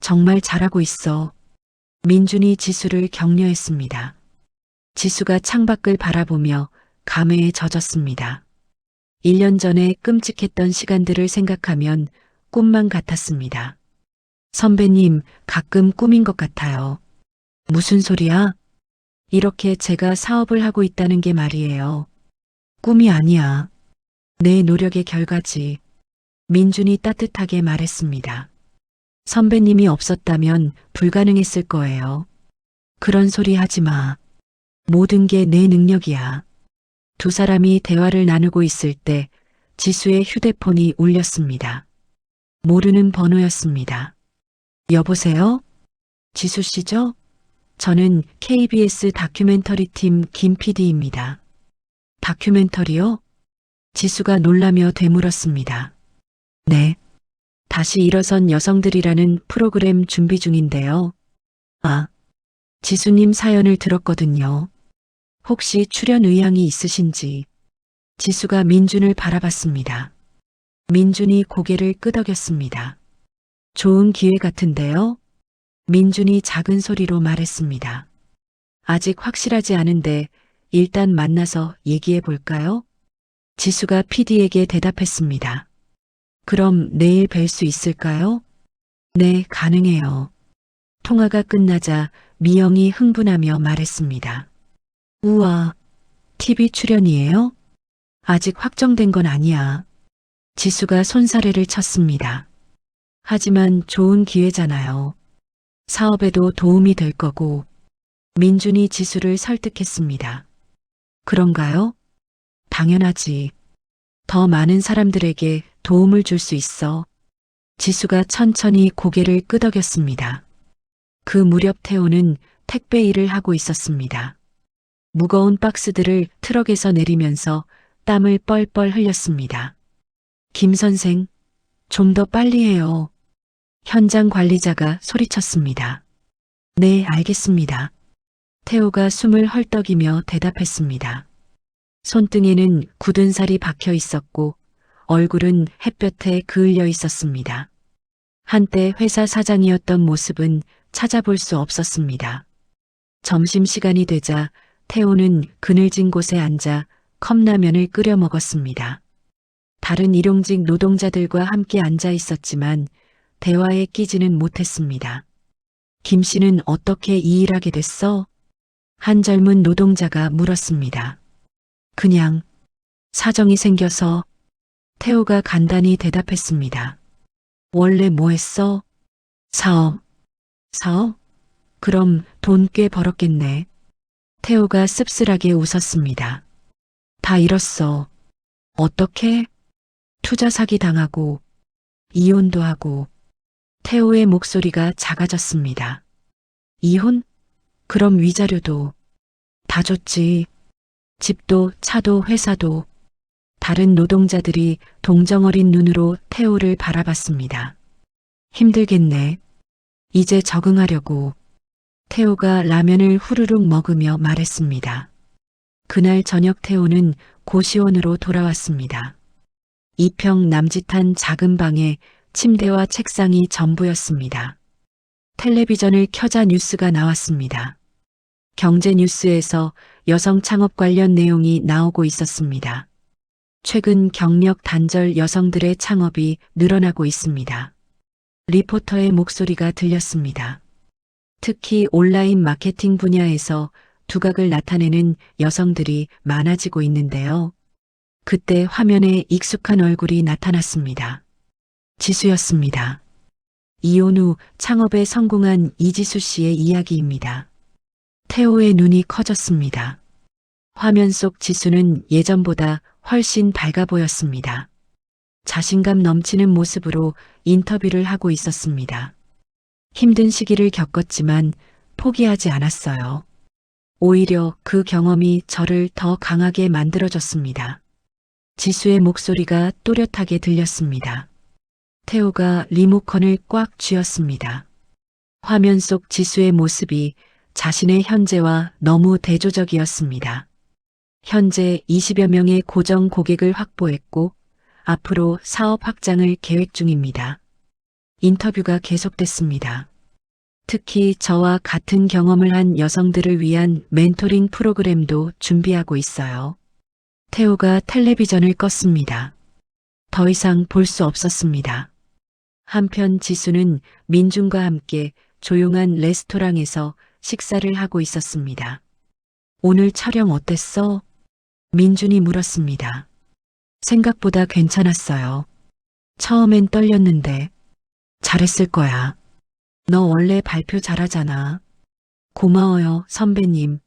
정말 잘하고 있어. 민준이 지수를 격려했습니다. 지수가 창밖을 바라보며 감회에 젖었습니다. 1년 전에 끔찍했던 시간들을 생각하면 꿈만 같았습니다. 선배님, 가끔 꿈인 것 같아요. 무슨 소리야? 이렇게 제가 사업을 하고 있다는 게 말이에요. 꿈이 아니야. 내 노력의 결과지. 민준이 따뜻하게 말했습니다. 선배님이 없었다면 불가능했을 거예요. 그런 소리 하지 마. 모든 게 내 능력이야. 두 사람이 대화를 나누고 있을 때 지수의 휴대폰이 울렸습니다. 모르는 번호였습니다. 여보세요? 지수 씨죠? 저는 KBS 다큐멘터리 팀 김 PD입니다. 다큐멘터리요? 지수가 놀라며 되물었습니다. 네. 다시 일어선 여성들이라는 프로그램 준비 중인데요. 아, 지수님 사연을 들었거든요. 혹시 출연 의향이 있으신지. 지수가 민준을 바라봤습니다. 민준이 고개를 끄덕였습니다. 좋은 기회 같은데요? 민준이 작은 소리로 말했습니다. 아직 확실하지 않은데 일단 만나서 얘기해 볼까요? 지수가 PD에게 대답했습니다. 그럼 내일 뵐 수 있을까요? 네, 가능해요. 통화가 끝나자 미영이 흥분하며 말했습니다. 우와, TV 출연이에요? 아직 확정된 건 아니야. 지수가 손사래를 쳤습니다. 하지만 좋은 기회잖아요. 사업에도 도움이 될 거고. 민준이 지수를 설득했습니다. 그런가요? 당연하지. 더 많은 사람들에게 도움을 줄 수 있어. 지수가 천천히 고개를 끄덕였습니다. 그 무렵 태호는 택배 일을 하고 있었습니다. 무거운 박스들을 트럭에서 내리면서 땀을 뻘뻘 흘렸습니다. 김 선생, 좀 더 빨리 해요. 현장 관리자가 소리쳤습니다. 네, 알겠습니다. 태호가 숨을 헐떡이며 대답했습니다. 손등에는 굳은 살이 박혀 있었고 얼굴은 햇볕에 그을려 있었습니다. 한때 회사 사장이었던 모습은 찾아볼 수 없었습니다. 점심시간이 되자 태호는 그늘진 곳에 앉아 컵라면을 끓여 먹었습니다. 다른 일용직 노동자들과 함께 앉아 있었지만 대화에 끼지는 못했습니다. 김 씨는 어떻게 이 일하게 됐어? 한 젊은 노동자가 물었습니다. 그냥 사정이 생겨서. 태호가 간단히 대답했습니다. 원래 뭐 했어? 사업. 사업? 그럼 돈 꽤 벌었겠네. 태호가 씁쓸하게 웃었습니다. 다 잃었어. 어떻게? 투자 사기 당하고 이혼도 하고. 태호의 목소리가 작아졌습니다. 이혼? 그럼 위자료도 다 줬지. 집도 차도 회사도. 다른 노동자들이 동정어린 눈으로 태호를 바라봤습니다. 힘들겠네. 이제 적응하려고. 태호가 라면을 후루룩 먹으며 말했습니다. 그날 저녁 태호는 고시원으로 돌아왔습니다. 2평 남짓한 작은 방에 침대와 책상이 전부였습니다. 텔레비전을 켜자 뉴스가 나왔습니다. 경제 뉴스에서 여성 창업 관련 내용이 나오고 있었습니다. 최근 경력 단절 여성들의 창업이 늘어나고 있습니다. 리포터의 목소리가 들렸습니다. 특히 온라인 마케팅 분야에서 두각을 나타내는 여성들이 많아지고 있는데요. 그때 화면에 익숙한 얼굴이 나타났습니다. 지수였습니다. 이혼 후 창업에 성공한 이지수 씨의 이야기입니다. 태호의 눈이 커졌습니다. 화면 속 지수는 예전보다 훨씬 밝아 보였습니다. 자신감 넘치는 모습으로 인터뷰를 하고 있었습니다. 힘든 시기를 겪었지만 포기하지 않았어요. 오히려 그 경험이 저를 더 강하게 만들어줬습니다. 지수의 목소리가 또렷하게 들렸습니다. 태호가 리모컨을 꽉 쥐었습니다. 화면 속 지수의 모습이 자신의 현재와 너무 대조적이었습니다. 현재 20여 명의 고정 고객을 확보했고 앞으로 사업 확장을 계획 중입니다. 인터뷰가 계속됐습니다. 특히 저와 같은 경험을 한 여성들을 위한 멘토링 프로그램도 준비하고 있어요. 태호가 텔레비전을 껐습니다. 더 이상 볼 수 없었습니다. 한편 지수는 민준과 함께 조용한 레스토랑에서 식사를 하고 있었습니다. 오늘 촬영 어땠어? 민준이 물었습니다. 생각보다 괜찮았어요. 처음엔 떨렸는데 잘했을 거야. 너 원래 발표 잘하잖아. 고마워요, 선배님.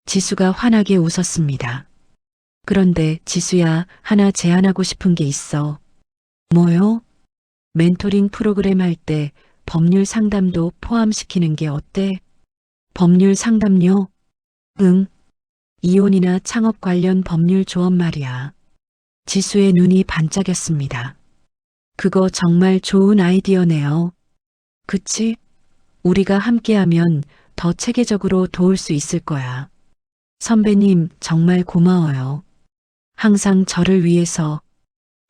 지수가 환하게 웃었습니다. 그런데 지수야, 하나 제안하고 싶은 게 있어. 뭐요? 멘토링 프로그램 할 때 법률 상담도 포함시키는 게 어때? 법률 상담료? 응. 이혼이나 창업 관련 법률 조언 말이야. 지수의 눈이 반짝였습니다. 그거 정말 좋은 아이디어네요. 그치? 우리가 함께하면 더 체계적으로 도울 수 있을 거야. 선배님, 정말 고마워요. 항상 저를 위해서.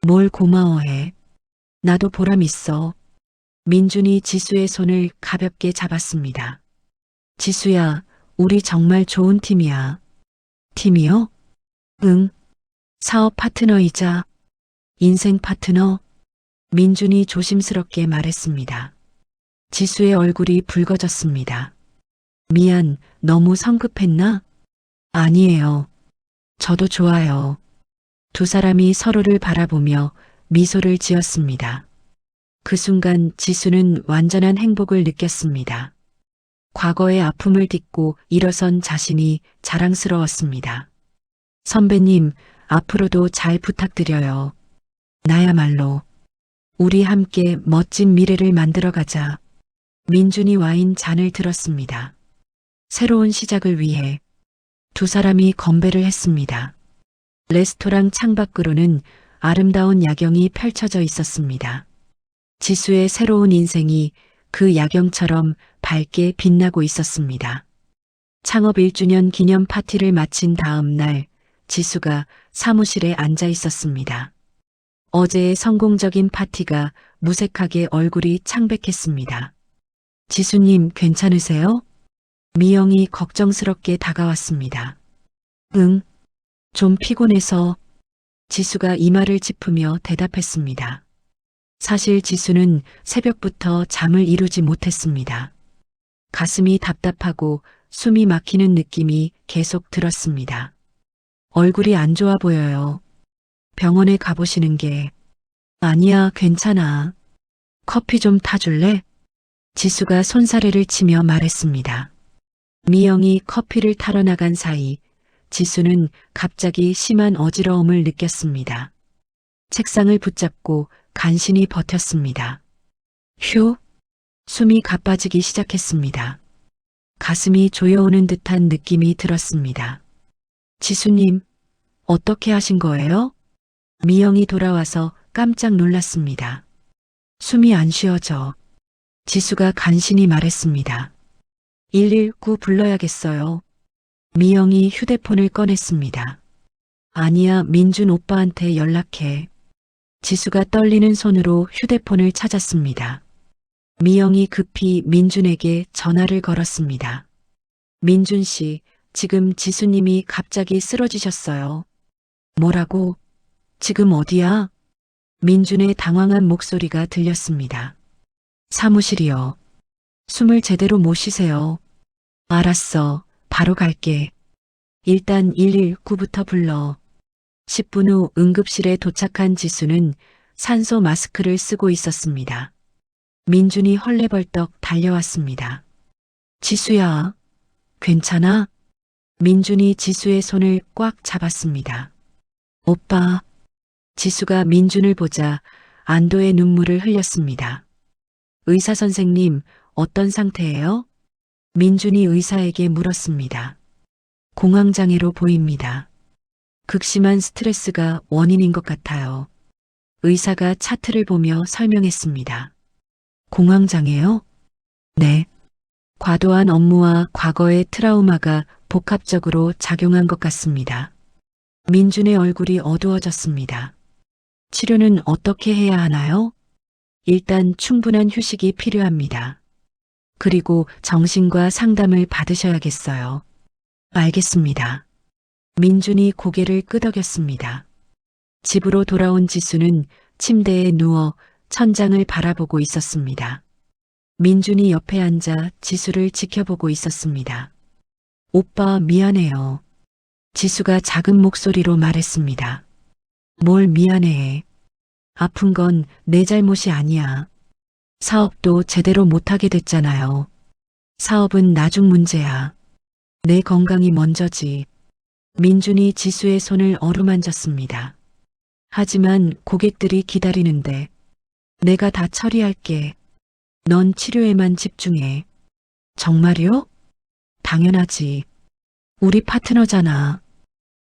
뭘 고마워해. 나도 보람 있어. 민준이 지수의 손을 가볍게 잡았습니다. 지수야, 우리 정말 좋은 팀이야. 팀이요? 응. 사업 파트너이자 인생 파트너. 민준이 조심스럽게 말했습니다. 지수의 얼굴이 붉어졌습니다. 미안, 너무 성급했나? 아니에요. 저도 좋아요. 두 사람이 서로를 바라보며 미소를 지었습니다. 그 순간 지수는 완전한 행복을 느꼈습니다. 과거의 아픔을 딛고 일어선 자신이 자랑스러웠습니다. 선배님, 앞으로도 잘 부탁드려요. 나야말로. 우리 함께 멋진 미래를 만들어가자. 민준이 와인 잔을 들었습니다. 새로운 시작을 위해 두 사람이 건배를 했습니다. 레스토랑 창밖으로는 아름다운 야경이 펼쳐져 있었습니다. 지수의 새로운 인생이 그 야경처럼 밝게 빛나고 있었습니다. 창업 1주년 기념 파티를 마친 다음 날 지수가 사무실에 앉아 있었습니다. 어제의 성공적인 파티가 무색하게 얼굴이 창백했습니다. 지수님 괜찮으세요? 미영이 걱정스럽게 다가왔습니다. 응, 좀 피곤해서. 지수가 이마를 짚으며 대답했습니다. 사실 지수는 새벽부터 잠을 이루지 못했습니다. 가슴이 답답하고 숨이 막히는 느낌이 계속 들었습니다. 얼굴이 안 좋아 보여요. 병원에 가보시는 게. 아니야, 괜찮아. 커피 좀 타줄래? 지수가 손사래를 치며 말했습니다. 미영이 커피를 타러 나간 사이 지수는 갑자기 심한 어지러움을 느꼈습니다. 책상을 붙잡고 간신히 버텼습니다. 휴, 숨이 가빠지기 시작했습니다. 가슴이 조여오는 듯한 느낌이 들었습니다. 지수님, 어떻게 하신 거예요? 미영이 돌아와서 깜짝 놀랐습니다. 숨이 안 쉬어져. 지수가 간신히 말했습니다. 119 불러야겠어요. 미영이 휴대폰을 꺼냈습니다. 아니야, 민준 오빠한테 연락해. 지수가 떨리는 손으로 휴대폰을 찾았습니다. 미영이 급히 민준에게 전화를 걸었습니다. 민준 씨, 지금 지수님이 갑자기 쓰러지셨어요. 뭐라고? 지금 어디야? 민준의 당황한 목소리가 들렸습니다. 사무실이요. 숨을 제대로 못 쉬세요. 알았어. 바로 갈게. 일단 119부터 불러. 10분 후 응급실에 도착한 지수는 산소 마스크를 쓰고 있었습니다. 민준이 헐레벌떡 달려왔습니다. 지수야, 괜찮아? 민준이 지수의 손을 꽉 잡았습니다. 오빠. 지수가 민준을 보자 안도의 눈물을 흘렸습니다. 의사 선생님, 어떤 상태예요? 민준이 의사에게 물었습니다. 공황장애로 보입니다. 극심한 스트레스가 원인인 것 같아요. 의사가 차트를 보며 설명했습니다. 공황장애요? 네. 과도한 업무와 과거의 트라우마가 복합적으로 작용한 것 같습니다. 민준의 얼굴이 어두워졌습니다. 치료는 어떻게 해야 하나요? 일단 충분한 휴식이 필요합니다. 그리고 정신과 상담을 받으셔야겠어요. 알겠습니다. 민준이 고개를 끄덕였습니다. 집으로 돌아온 지수는 침대에 누워 천장을 바라보고 있었습니다. 민준이 옆에 앉아 지수를 지켜보고 있었습니다. 오빠 미안해요. 지수가 작은 목소리로 말했습니다. 뭘 미안해. 아픈 건 내 잘못이 아니야. 사업도 제대로 못하게 됐잖아요. 사업은 나중 문제야. 내 건강이 먼저지. 민준이 지수의 손을 어루만졌습니다. 하지만 고객들이 기다리는데 내가 다 처리할게. 넌 치료에만 집중해. 정말요? 당연하지. 우리 파트너잖아.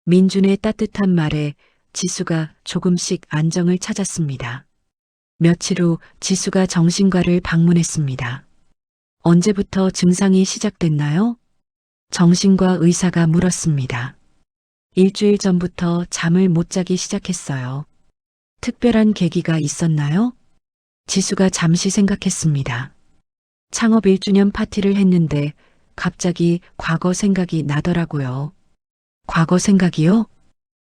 민준의 따뜻한 말에 지수가 조금씩 안정을 찾았습니다. 며칠 후 지수가 정신과를 방문했습니다. 언제부터 증상이 시작됐나요? 정신과 의사가 물었습니다. 일주일 전부터 잠을 못 자기 시작했어요. 특별한 계기가 있었나요? 지수가 잠시 생각했습니다. 창업 1주년 파티를 했는데 갑자기 과거 생각이 나더라고요. 과거 생각이요?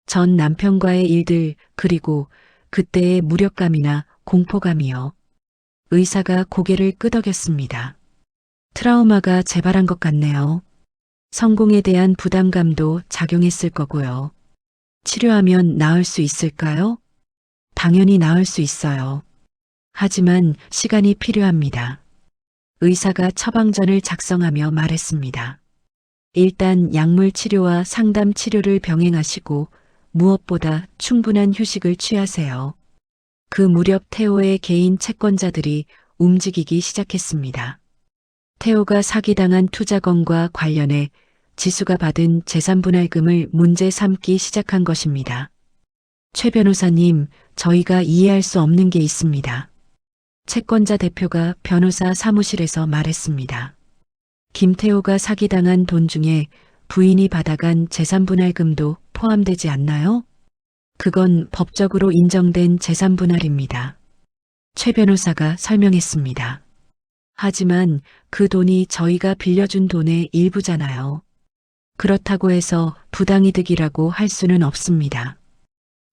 전 남편과의 일들, 그리고 그때의 무력감이나 공포감이요. 의사가 고개를 끄덕였습니다. 트라우마가 재발한 것 같네요. 성공에 대한 부담감도 작용했을 거고요. 치료하면 나을 수 있을까요? 당연히 나을 수 있어요. 하지만 시간이 필요합니다. 의사가 처방전을 작성하며 말했습니다. 일단 약물 치료와 상담 치료를 병행하시고 무엇보다 충분한 휴식을 취하세요. 그 무렵 태호의 개인 채권자들이 움직이기 시작했습니다. 태호가 사기당한 투자건과 관련해 지수가 받은 재산분할금을 문제 삼기 시작한 것입니다. 최 변호사님, 저희가 이해할 수 없는 게 있습니다. 채권자 대표가 변호사 사무실에서 말했습니다. 김태호가 사기당한 돈 중에 부인이 받아간 재산분할금도 포함되지 않나요? 그건 법적으로 인정된 재산분할입니다. 최 변호사가 설명했습니다. 하지만 그 돈이 저희가 빌려준 돈의 일부잖아요. 그렇다고 해서 부당이득이라고 할 수는 없습니다.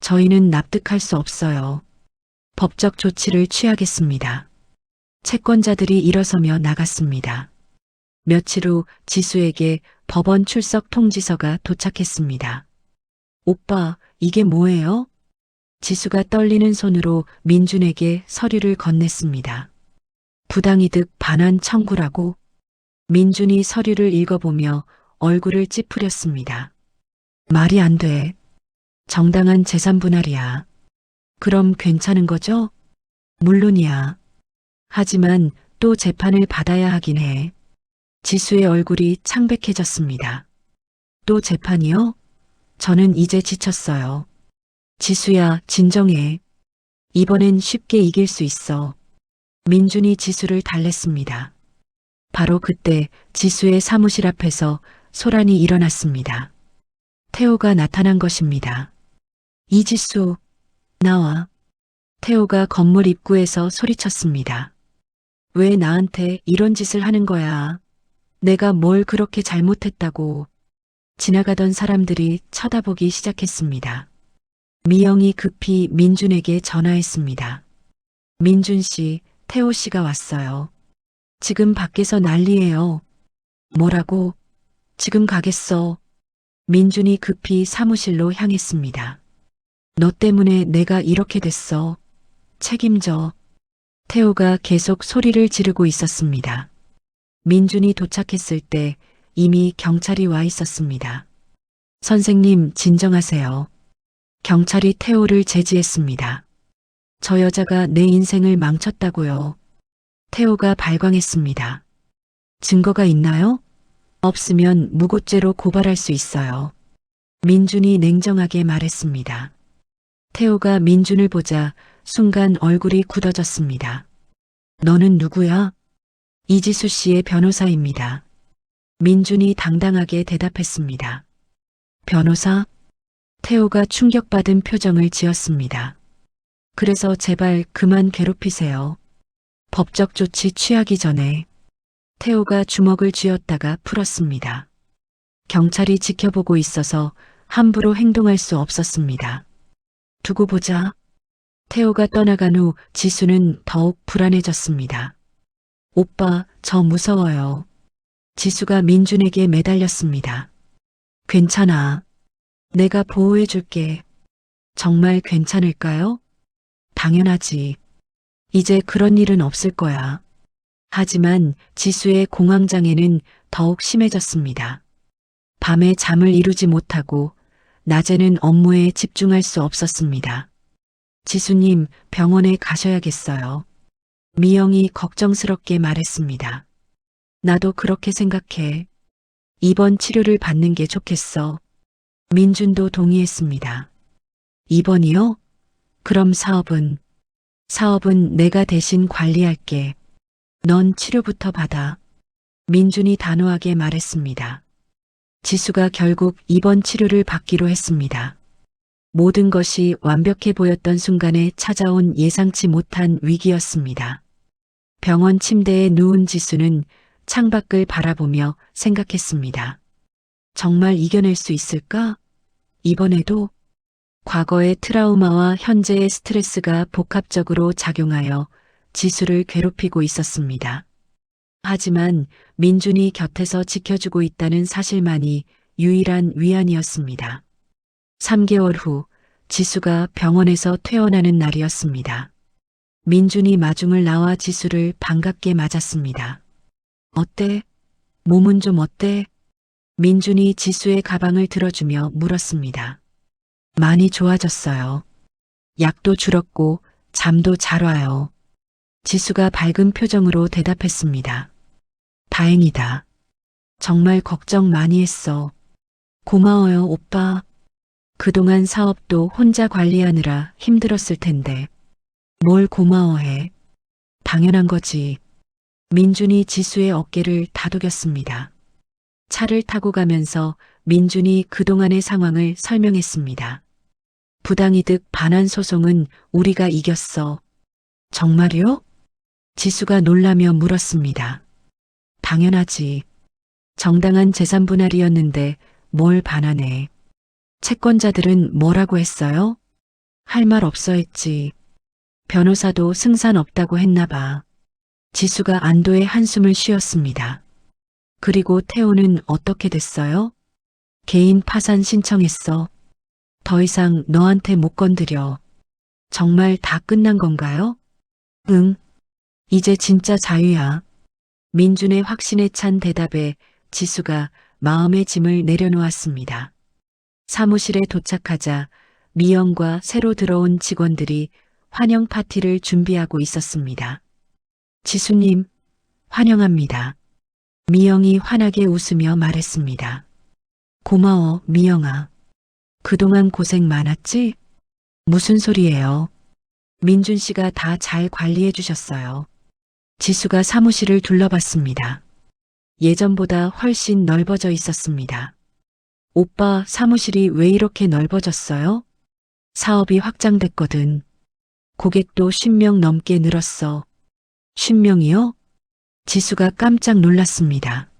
저희는 납득할 수 없어요. 법적 조치를 취하겠습니다. 채권자들이 일어서며 나갔습니다. 며칠 후 지수에게 법원 출석 통지서가 도착했습니다. 오빠, 이게 뭐예요? 지수가 떨리는 손으로 민준에게 서류를 건넸습니다. 부당이득 반환 청구라고? 민준이 서류를 읽어보며 얼굴을 찌푸렸습니다. 말이 안 돼. 정당한 재산 분할이야. 그럼 괜찮은 거죠? 물론이야. 하지만 또 재판을 받아야 하긴 해. 지수의 얼굴이 창백해졌습니다. 또 재판이요? 저는 이제 지쳤어요. 지수야, 진정해. 이번엔 쉽게 이길 수 있어. 민준이 지수를 달랬습니다. 바로 그때 지수의 사무실 앞에서 소란이 일어났습니다. 태호가 나타난 것입니다. 이지수, 나와. 태호가 건물 입구에서 소리쳤습니다. 왜 나한테 이런 짓을 하는 거야? 내가 뭘 그렇게 잘못했다고. 지나가던 사람들이 쳐다보기 시작했습니다. 미영이 급히 민준에게 전화했습니다. 민준 씨, 태호 씨가 왔어요. 지금 밖에서 난리예요. 뭐라고? 지금 가겠어. 민준이 급히 사무실로 향했습니다. 너 때문에 내가 이렇게 됐어. 책임져. 태호가 계속 소리를 지르고 있었습니다. 민준이 도착했을 때 이미 경찰이 와 있었습니다. 선생님, 진정하세요. 경찰이 태호를 제지했습니다. 저 여자가 내 인생을 망쳤다고요. 태호가 발광했습니다. 증거가 있나요? 없으면 무고죄로 고발할 수 있어요. 민준이 냉정하게 말했습니다. 태호가 민준을 보자 순간 얼굴이 굳어졌습니다. 너는 누구야? 이지수 씨의 변호사입니다. 민준이 당당하게 대답했습니다. 변호사? 태호가 충격받은 표정을 지었습니다. 그래서 제발 그만 괴롭히세요. 법적 조치 취하기 전에. 태호가 주먹을 쥐었다가 풀었습니다. 경찰이 지켜보고 있어서 함부로 행동할 수 없었습니다. 두고 보자. 태호가 떠나간 후 지수는 더욱 불안해졌습니다. 오빠, 저 무서워요. 지수가 민준에게 매달렸습니다. 괜찮아. 내가 보호해줄게. 정말 괜찮을까요? 당연하지. 이제 그런 일은 없을 거야. 하지만 지수의 공황장애는 더욱 심해졌습니다. 밤에 잠을 이루지 못하고 낮에는 업무에 집중할 수 없었습니다. 지수님, 병원에 가셔야겠어요. 미영이 걱정스럽게 말했습니다. 나도 그렇게 생각해. 입원 치료를 받는 게 좋겠어. 민준도 동의했습니다. 입원이요? 그럼 사업은 내가 대신 관리할게. 넌 치료부터 받아. 민준이 단호하게 말했습니다. 지수가 결국 입원 치료를 받기로 했습니다. 모든 것이 완벽해 보였던 순간에 찾아온 예상치 못한 위기였습니다. 병원 침대에 누운 지수는 창밖을 바라보며 생각했습니다. 정말 이겨낼 수 있을까? 이번에도 과거의 트라우마와 현재의 스트레스가 복합적으로 작용하여 지수를 괴롭히고 있었습니다. 하지만 민준이 곁에서 지켜주고 있다는 사실만이 유일한 위안이었습니다. 3개월 후 지수가 병원에서 퇴원하는 날이었습니다. 민준이 마중을 나와 지수를 반갑게 맞았습니다. 어때? 몸은 좀 어때? 민준이 지수의 가방을 들어주며 물었습니다. 많이 좋아졌어요. 약도 줄었고 잠도 잘 와요. 지수가 밝은 표정으로 대답했습니다. 다행이다. 정말 걱정 많이 했어. 고마워요, 오빠. 그동안 사업도 혼자 관리하느라 힘들었을 텐데. 뭘 고마워해. 당연한 거지. 민준이 지수의 어깨를 다독였습니다. 차를 타고 가면서 민준이 그동안의 상황을 설명했습니다. 부당이득 반환 소송은 우리가 이겼어. 정말요? 지수가 놀라며 물었습니다. 당연하지. 정당한 재산 분할이었는데 뭘 반환해. 채권자들은 뭐라고 했어요? 할 말 없어 했지. 변호사도 승산 없다고 했나 봐. 지수가 안도의 한숨을 쉬었습니다. 그리고 태호는 어떻게 됐어요? 개인 파산 신청했어. 더 이상 너한테 못 건드려. 정말 다 끝난 건가요? 응. 이제 진짜 자유야. 민준의 확신에 찬 대답에 지수가 마음의 짐을 내려놓았습니다. 사무실에 도착하자 미영과 새로 들어온 직원들이 환영 파티를 준비하고 있었습니다. 지수님, 환영합니다. 미영이 환하게 웃으며 말했습니다. 고마워, 미영아. 그동안 고생 많았지? 무슨 소리예요? 민준 씨가 다 잘 관리해 주셨어요. 지수가 사무실을 둘러봤습니다. 예전보다 훨씬 넓어져 있었습니다. 오빠, 사무실이 왜 이렇게 넓어졌어요? 사업이 확장됐거든. 고객도 50명 넘게 늘었어. 50명이요? 지수가 깜짝 놀랐습니다.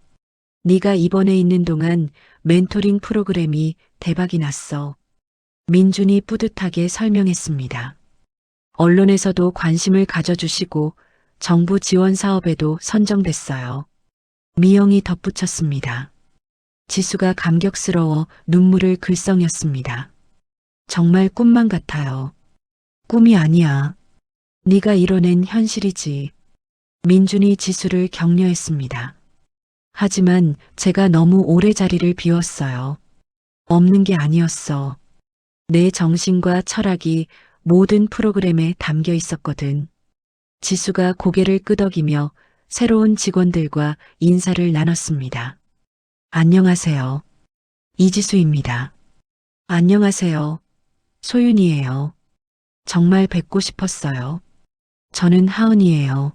네가 입원해 있는 동안 멘토링 프로그램이 대박이 났어. 민준이 뿌듯하게 설명했습니다. 언론에서도 관심을 가져주시고 정부 지원 사업에도 선정됐어요. 미영이 덧붙였습니다. 지수가 감격스러워 눈물을 글썽였습니다. 정말 꿈만 같아요. 꿈이 아니야. 네가 이뤄낸 현실이지. 민준이 지수를 격려했습니다. 하지만 제가 너무 오래 자리를 비웠어요. 없는 게 아니었어. 내 정신과 철학이 모든 프로그램에 담겨 있었거든. 지수가 고개를 끄덕이며 새로운 직원들과 인사를 나눴습니다. 안녕하세요. 이지수입니다. 안녕하세요. 소윤이에요. 정말 뵙고 싶었어요. 저는 하은이에요.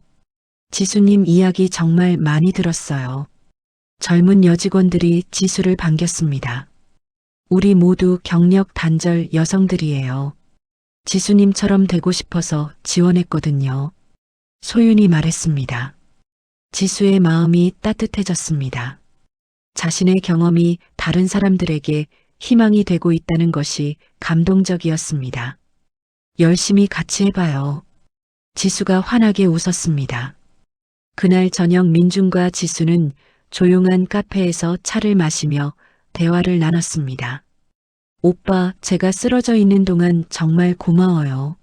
지수님 이야기 정말 많이 들었어요. 젊은 여직원들이 지수를 반겼습니다. 우리 모두 경력 단절 여성들이에요. 지수님처럼 되고 싶어서 지원했거든요. 소윤이 말했습니다. 지수의 마음이 따뜻해졌습니다. 자신의 경험이 다른 사람들에게 희망이 되고 있다는 것이 감동적이었습니다. 열심히 같이 해봐요. 지수가 환하게 웃었습니다. 그날 저녁 민준과 지수는 조용한 카페에서 차를 마시며 대화를 나눴습니다. 오빠, 제가 쓰러져 있는 동안 정말 고마워요.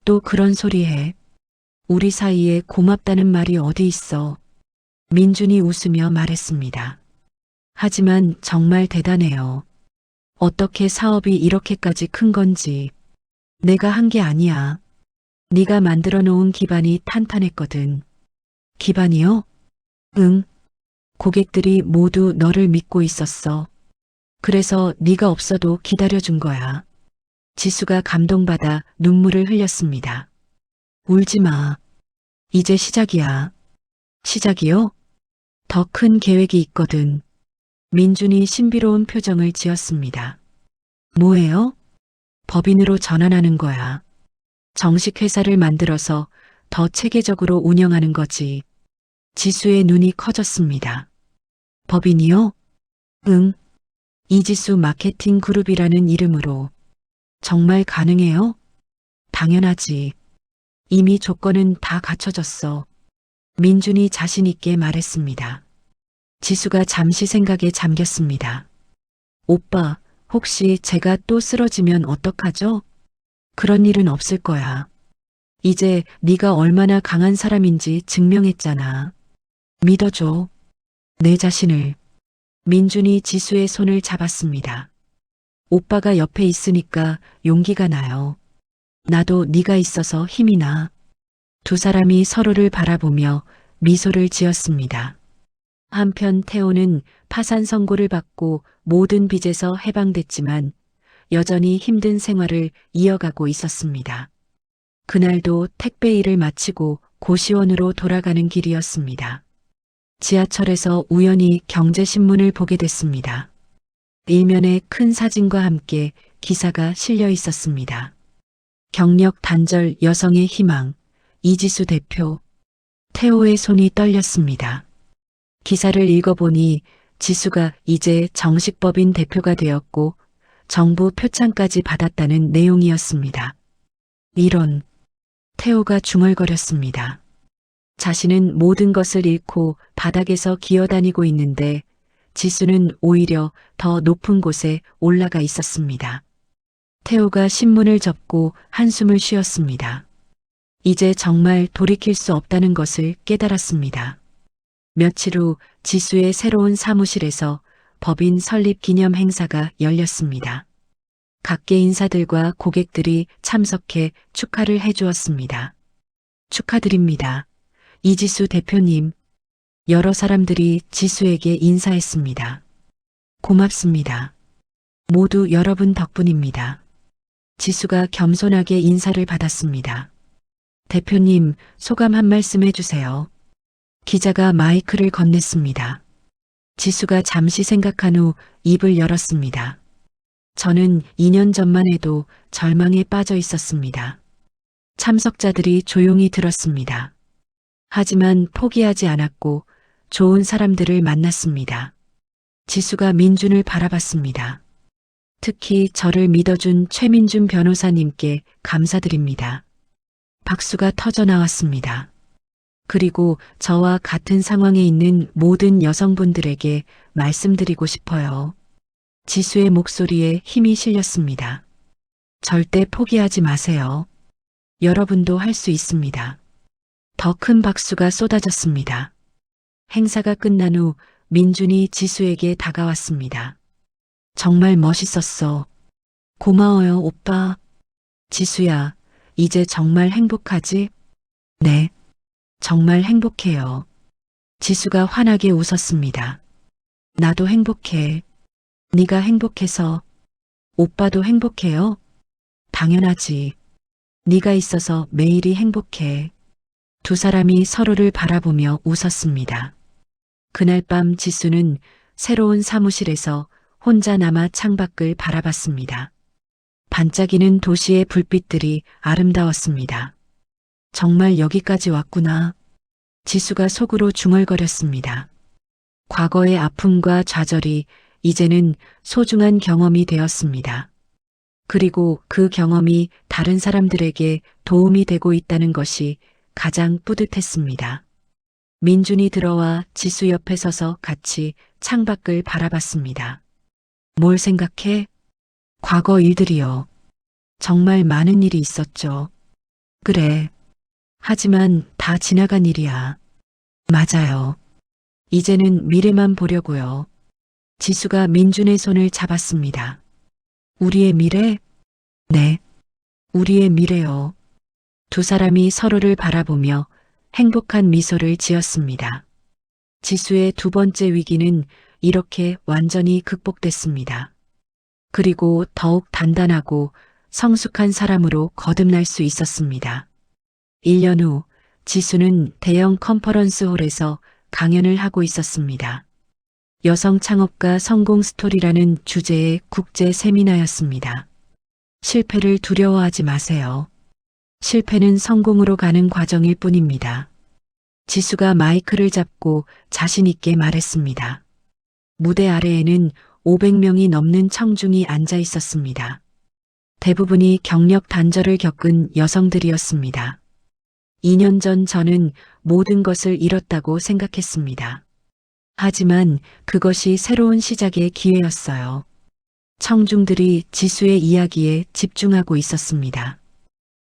또 그런 소리 해. 우리 사이에 고맙다는 말이 어디 있어. 민준이 웃으며 말했습니다. 하지만 정말 대단해요. 어떻게 사업이 이렇게까지 큰 건지. 내가 한 게 아니야. 네가 만들어 놓은 기반이 탄탄했거든. 기반이요? 응. 고객들이 모두 너를 믿고 있었어. 그래서 네가 없어도 기다려준 거야. 지수가 감동받아 눈물을 흘렸습니다. 울지 마. 이제 시작이야. 시작이요? 더 큰 계획이 있거든. 민준이 신비로운 표정을 지었습니다. 뭐예요? 법인으로 전환하는 거야. 정식 회사를 만들어서 더 체계적으로 운영하는 거지. 지수의 눈이 커졌습니다. 법인이요? 응. 이지수 마케팅 그룹이라는 이름으로. 정말 가능해요? 당연하지. 이미 조건은 다 갖춰졌어. 민준이 자신 있게 말했습니다. 지수가 잠시 생각에 잠겼습니다. 오빠, 혹시 제가 또 쓰러지면 어떡하죠? 그런 일은 없을 거야. 이제 네가 얼마나 강한 사람인지 증명했잖아. 믿어줘. 내 자신을. 민준이 지수의 손을 잡았습니다. 오빠가 옆에 있으니까 용기가 나요. 나도 네가 있어서 힘이 나. 두 사람이 서로를 바라보며 미소를 지었습니다. 한편 태호는 파산 선고를 받고 모든 빚에서 해방됐지만 여전히 힘든 생활을 이어가고 있었습니다. 그날도 택배 일을 마치고 고시원으로 돌아가는 길이었습니다. 지하철에서 우연히 경제신문을 보게 됐습니다. 일면에 큰 사진과 함께 기사가 실려 있었습니다. 경력 단절 여성의 희망, 이지수 대표. 태호의 손이 떨렸습니다. 기사를 읽어보니 지수가 이제 정식 법인 대표가 되었고 정부 표창까지 받았다는 내용이었습니다. 이런. 태호가 중얼거렸습니다. 자신은 모든 것을 잃고 바닥에서 기어다니고 있는데 지수는 오히려 더 높은 곳에 올라가 있었습니다. 태호가 신문을 접고 한숨을 쉬었습니다. 이제 정말 돌이킬 수 없다는 것을 깨달았습니다. 며칠 후 지수의 새로운 사무실에서 법인 설립 기념 행사가 열렸습니다. 각계 인사들과 고객들이 참석해 축하를 해주었습니다. 축하드립니다. 이지수 대표님. 여러 사람들이 지수에게 인사했습니다. 고맙습니다. 모두 여러분 덕분입니다. 지수가 겸손하게 인사를 받았습니다. 대표님, 소감 한 말씀 해주세요. 기자가 마이크를 건넸습니다. 지수가 잠시 생각한 후 입을 열었습니다. 저는 2년 전만 해도 절망에 빠져 있었습니다. 참석자들이 조용히 들었습니다. 하지만 포기하지 않았고 좋은 사람들을 만났습니다. 지수가 민준을 바라봤습니다. 특히 저를 믿어준 최민준 변호사님께 감사드립니다. 박수가 터져 나왔습니다. 그리고 저와 같은 상황에 있는 모든 여성분들에게 말씀드리고 싶어요. 지수의 목소리에 힘이 실렸습니다. 절대 포기하지 마세요. 여러분도 할 수 있습니다. 더 큰 박수가 쏟아졌습니다. 행사가 끝난 후 민준이 지수에게 다가왔습니다. 정말 멋있었어. 고마워요, 오빠. 지수야, 이제 정말 행복하지? 네, 정말 행복해요. 지수가 환하게 웃었습니다. 나도 행복해. 네가 행복해서. 오빠도 행복해요? 당연하지. 네가 있어서 매일이 행복해. 두 사람이 서로를 바라보며 웃었습니다. 그날 밤 지수는 새로운 사무실에서 혼자 남아 창밖을 바라봤습니다. 반짝이는 도시의 불빛들이 아름다웠습니다. 정말 여기까지 왔구나. 지수가 속으로 중얼거렸습니다. 과거의 아픔과 좌절이 이제는 소중한 경험이 되었습니다. 그리고 그 경험이 다른 사람들에게 도움이 되고 있다는 것이 가장 뿌듯했습니다. 민준이 들어와 지수 옆에 서서 같이 창밖을 바라봤습니다. 뭘 생각해? 과거 일들이요. 정말 많은 일이 있었죠. 그래. 하지만 다 지나간 일이야. 맞아요. 이제는 미래만 보려고요. 지수가 민준의 손을 잡았습니다. 우리의 미래? 네. 우리의 미래요. 두 사람이 서로를 바라보며 행복한 미소를 지었습니다. 지수의 두 번째 위기는 이렇게 완전히 극복됐습니다. 그리고 더욱 단단하고 성숙한 사람으로 거듭날 수 있었습니다. 1년 후 지수는 대형 컨퍼런스 홀에서 강연을 하고 있었습니다. 여성 창업가 성공 스토리라는 주제의 국제 세미나였습니다. 실패를 두려워하지 마세요. 실패는 성공으로 가는 과정일 뿐입니다. 지수가 마이크를 잡고 자신 있게 말했습니다. 무대 아래에는 500명이 넘는 청중이 앉아 있었습니다. 대부분이 경력 단절을 겪은 여성들이었습니다. 2년 전 저는 모든 것을 잃었다고 생각했습니다. 하지만 그것이 새로운 시작의 기회였어요. 청중들이 지수의 이야기에 집중하고 있었습니다.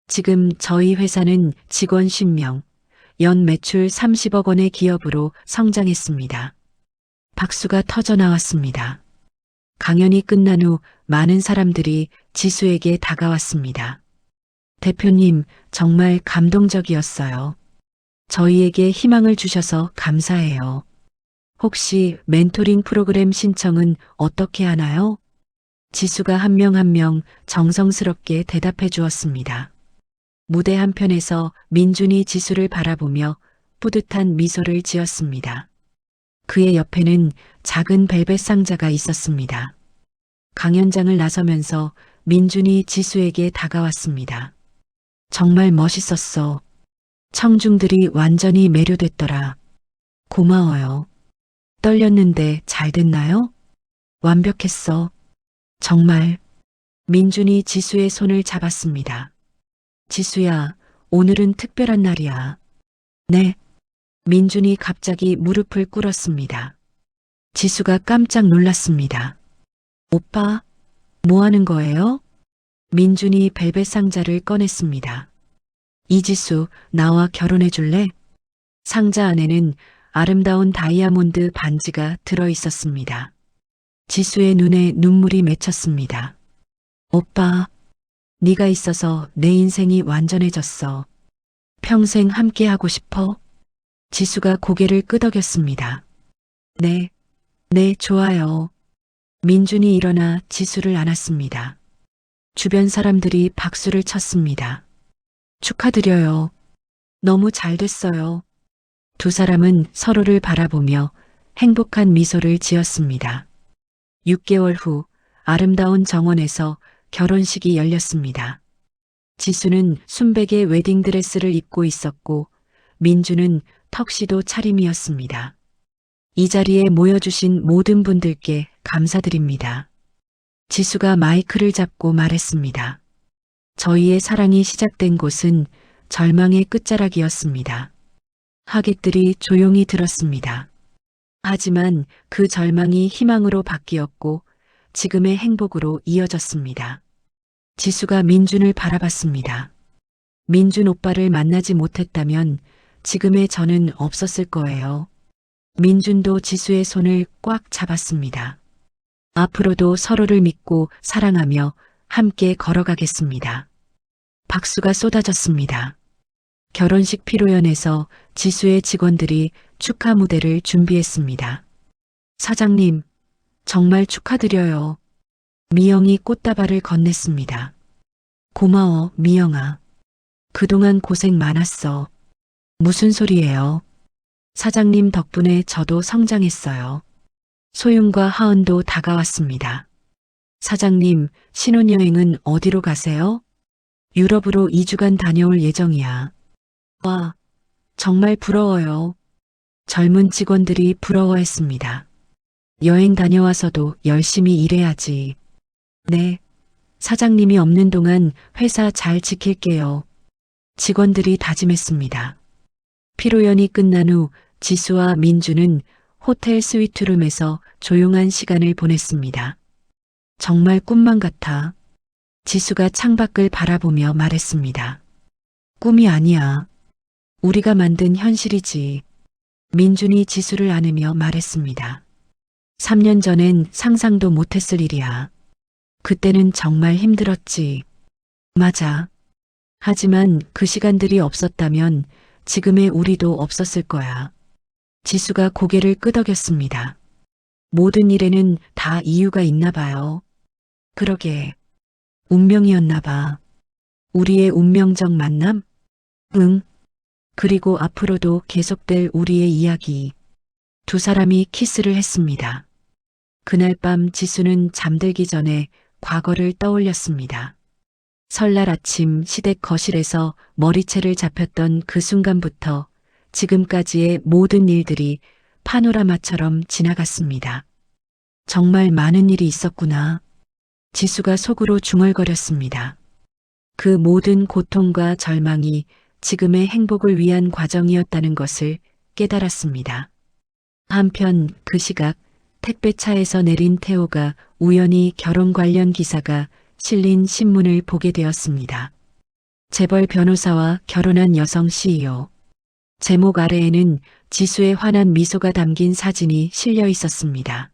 지금 저희 회사는 직원 10명, 연 매출 30억 원의 기업으로 성장했습니다. 박수가 터져 나왔습니다. 강연이 끝난 후 많은 사람들이 지수에게 다가왔습니다. 대표님, 정말 감동적이었어요. 저희에게 희망을 주셔서 감사해요. 혹시 멘토링 프로그램 신청은 어떻게 하나요? 지수가 한 명 한 명 정성스럽게 대답해 주었습니다. 무대 한편에서 민준이 지수를 바라보며 뿌듯한 미소를 지었습니다. 그의 옆에는 작은 벨벳 상자가 있었습니다. 강연장을 나서면서 민준이 지수에게 다가왔습니다. 정말 멋있었어. 청중들이 완전히 매료됐더라. 고마워요. 떨렸는데 잘 됐나요? 완벽했어. 정말. 민준이 지수의 손을 잡았습니다. 지수야, 오늘은 특별한 날이야. 네. 민준이 갑자기 무릎을 꿇었습니다. 지수가 깜짝 놀랐습니다. 오빠, 뭐 하는 거예요? 민준이 벨벳 상자를 꺼냈습니다. 이지수, 나와 결혼해 줄래? 상자 안에는 아름다운 다이아몬드 반지가 들어 있었습니다. 지수의 눈에 눈물이 맺혔습니다. 오빠, 네가 있어서 내 인생이 완전해졌어. 평생 함께하고 싶어? 지수가 고개를 끄덕였습니다. 네, 네, 좋아요. 민준이 일어나 지수를 안았습니다. 주변 사람들이 박수를 쳤습니다. 축하드려요. 너무 잘 됐어요. 두 사람은 서로를 바라보며 행복한 미소를 지었습니다. 6개월 후 아름다운 정원에서 결혼식이 열렸습니다. 지수는 순백의 웨딩드레스를 입고 있었고 민주는 턱시도 차림이었습니다. 이 자리에 모여주신 모든 분들께 감사드립니다. 지수가 마이크를 잡고 말했습니다. 저희의 사랑이 시작된 곳은 절망의 끝자락이었습니다. 하객들이 조용히 들었습니다. 하지만 그 절망이 희망으로 바뀌었고 지금의 행복으로 이어졌습니다. 지수가 민준을 바라봤습니다. 민준 오빠를 만나지 못했다면 지금의 저는 없었을 거예요. 민준도 지수의 손을 꽉 잡았습니다. 앞으로도 서로를 믿고 사랑하며 함께 걸어가겠습니다. 박수가 쏟아졌습니다. 결혼식 피로연에서 지수의 직원들이 축하 무대를 준비했습니다. 사장님, 정말 축하드려요. 미영이 꽃다발을 건넸습니다. 고마워, 미영아. 그동안 고생 많았어. 무슨 소리예요? 사장님 덕분에 저도 성장했어요. 소윤과 하은도 다가왔습니다. 사장님, 신혼여행은 어디로 가세요? 유럽으로 2주간 다녀올 예정이야. 와, 정말 부러워요. 젊은 직원들이 부러워했습니다. 여행 다녀와서도 열심히 일해야지. 네. 사장님이 없는 동안 회사 잘 지킬게요. 직원들이 다짐했습니다. 피로연이 끝난 후 지수와 민주는 호텔 스위트룸에서 조용한 시간을 보냈습니다. 정말 꿈만 같아. 지수가 창밖을 바라보며 말했습니다. 꿈이 아니야. 우리가 만든 현실이지. 민준이 지수를 안으며 말했습니다. 3년 전엔 상상도 못했을 일이야. 그때는 정말 힘들었지. 맞아. 하지만 그 시간들이 없었다면 지금의 우리도 없었을 거야. 지수가 고개를 끄덕였습니다. 모든 일에는 다 이유가 있나 봐요. 그러게. 운명이었나 봐. 우리의 운명적 만남? 응. 그리고 앞으로도 계속될 우리의 이야기. 두 사람이 키스를 했습니다. 그날 밤 지수는 잠들기 전에 과거를 떠올렸습니다. 설날 아침 시댁 거실에서 머리채를 잡혔던 그 순간부터 지금까지의 모든 일들이 파노라마처럼 지나갔습니다. 정말 많은 일이 있었구나. 지수가 속으로 중얼거렸습니다. 그 모든 고통과 절망이 지금의 행복을 위한 과정이었다는 것을 깨달았습니다. 한편 그 시각 택배차에서 내린 태호가 우연히 결혼 관련 기사가 실린 신문을 보게 되었습니다. 재벌 변호사와 결혼한 여성 CEO. 제목 아래에는 지수의 환한 미소가 담긴 사진이 실려 있었습니다.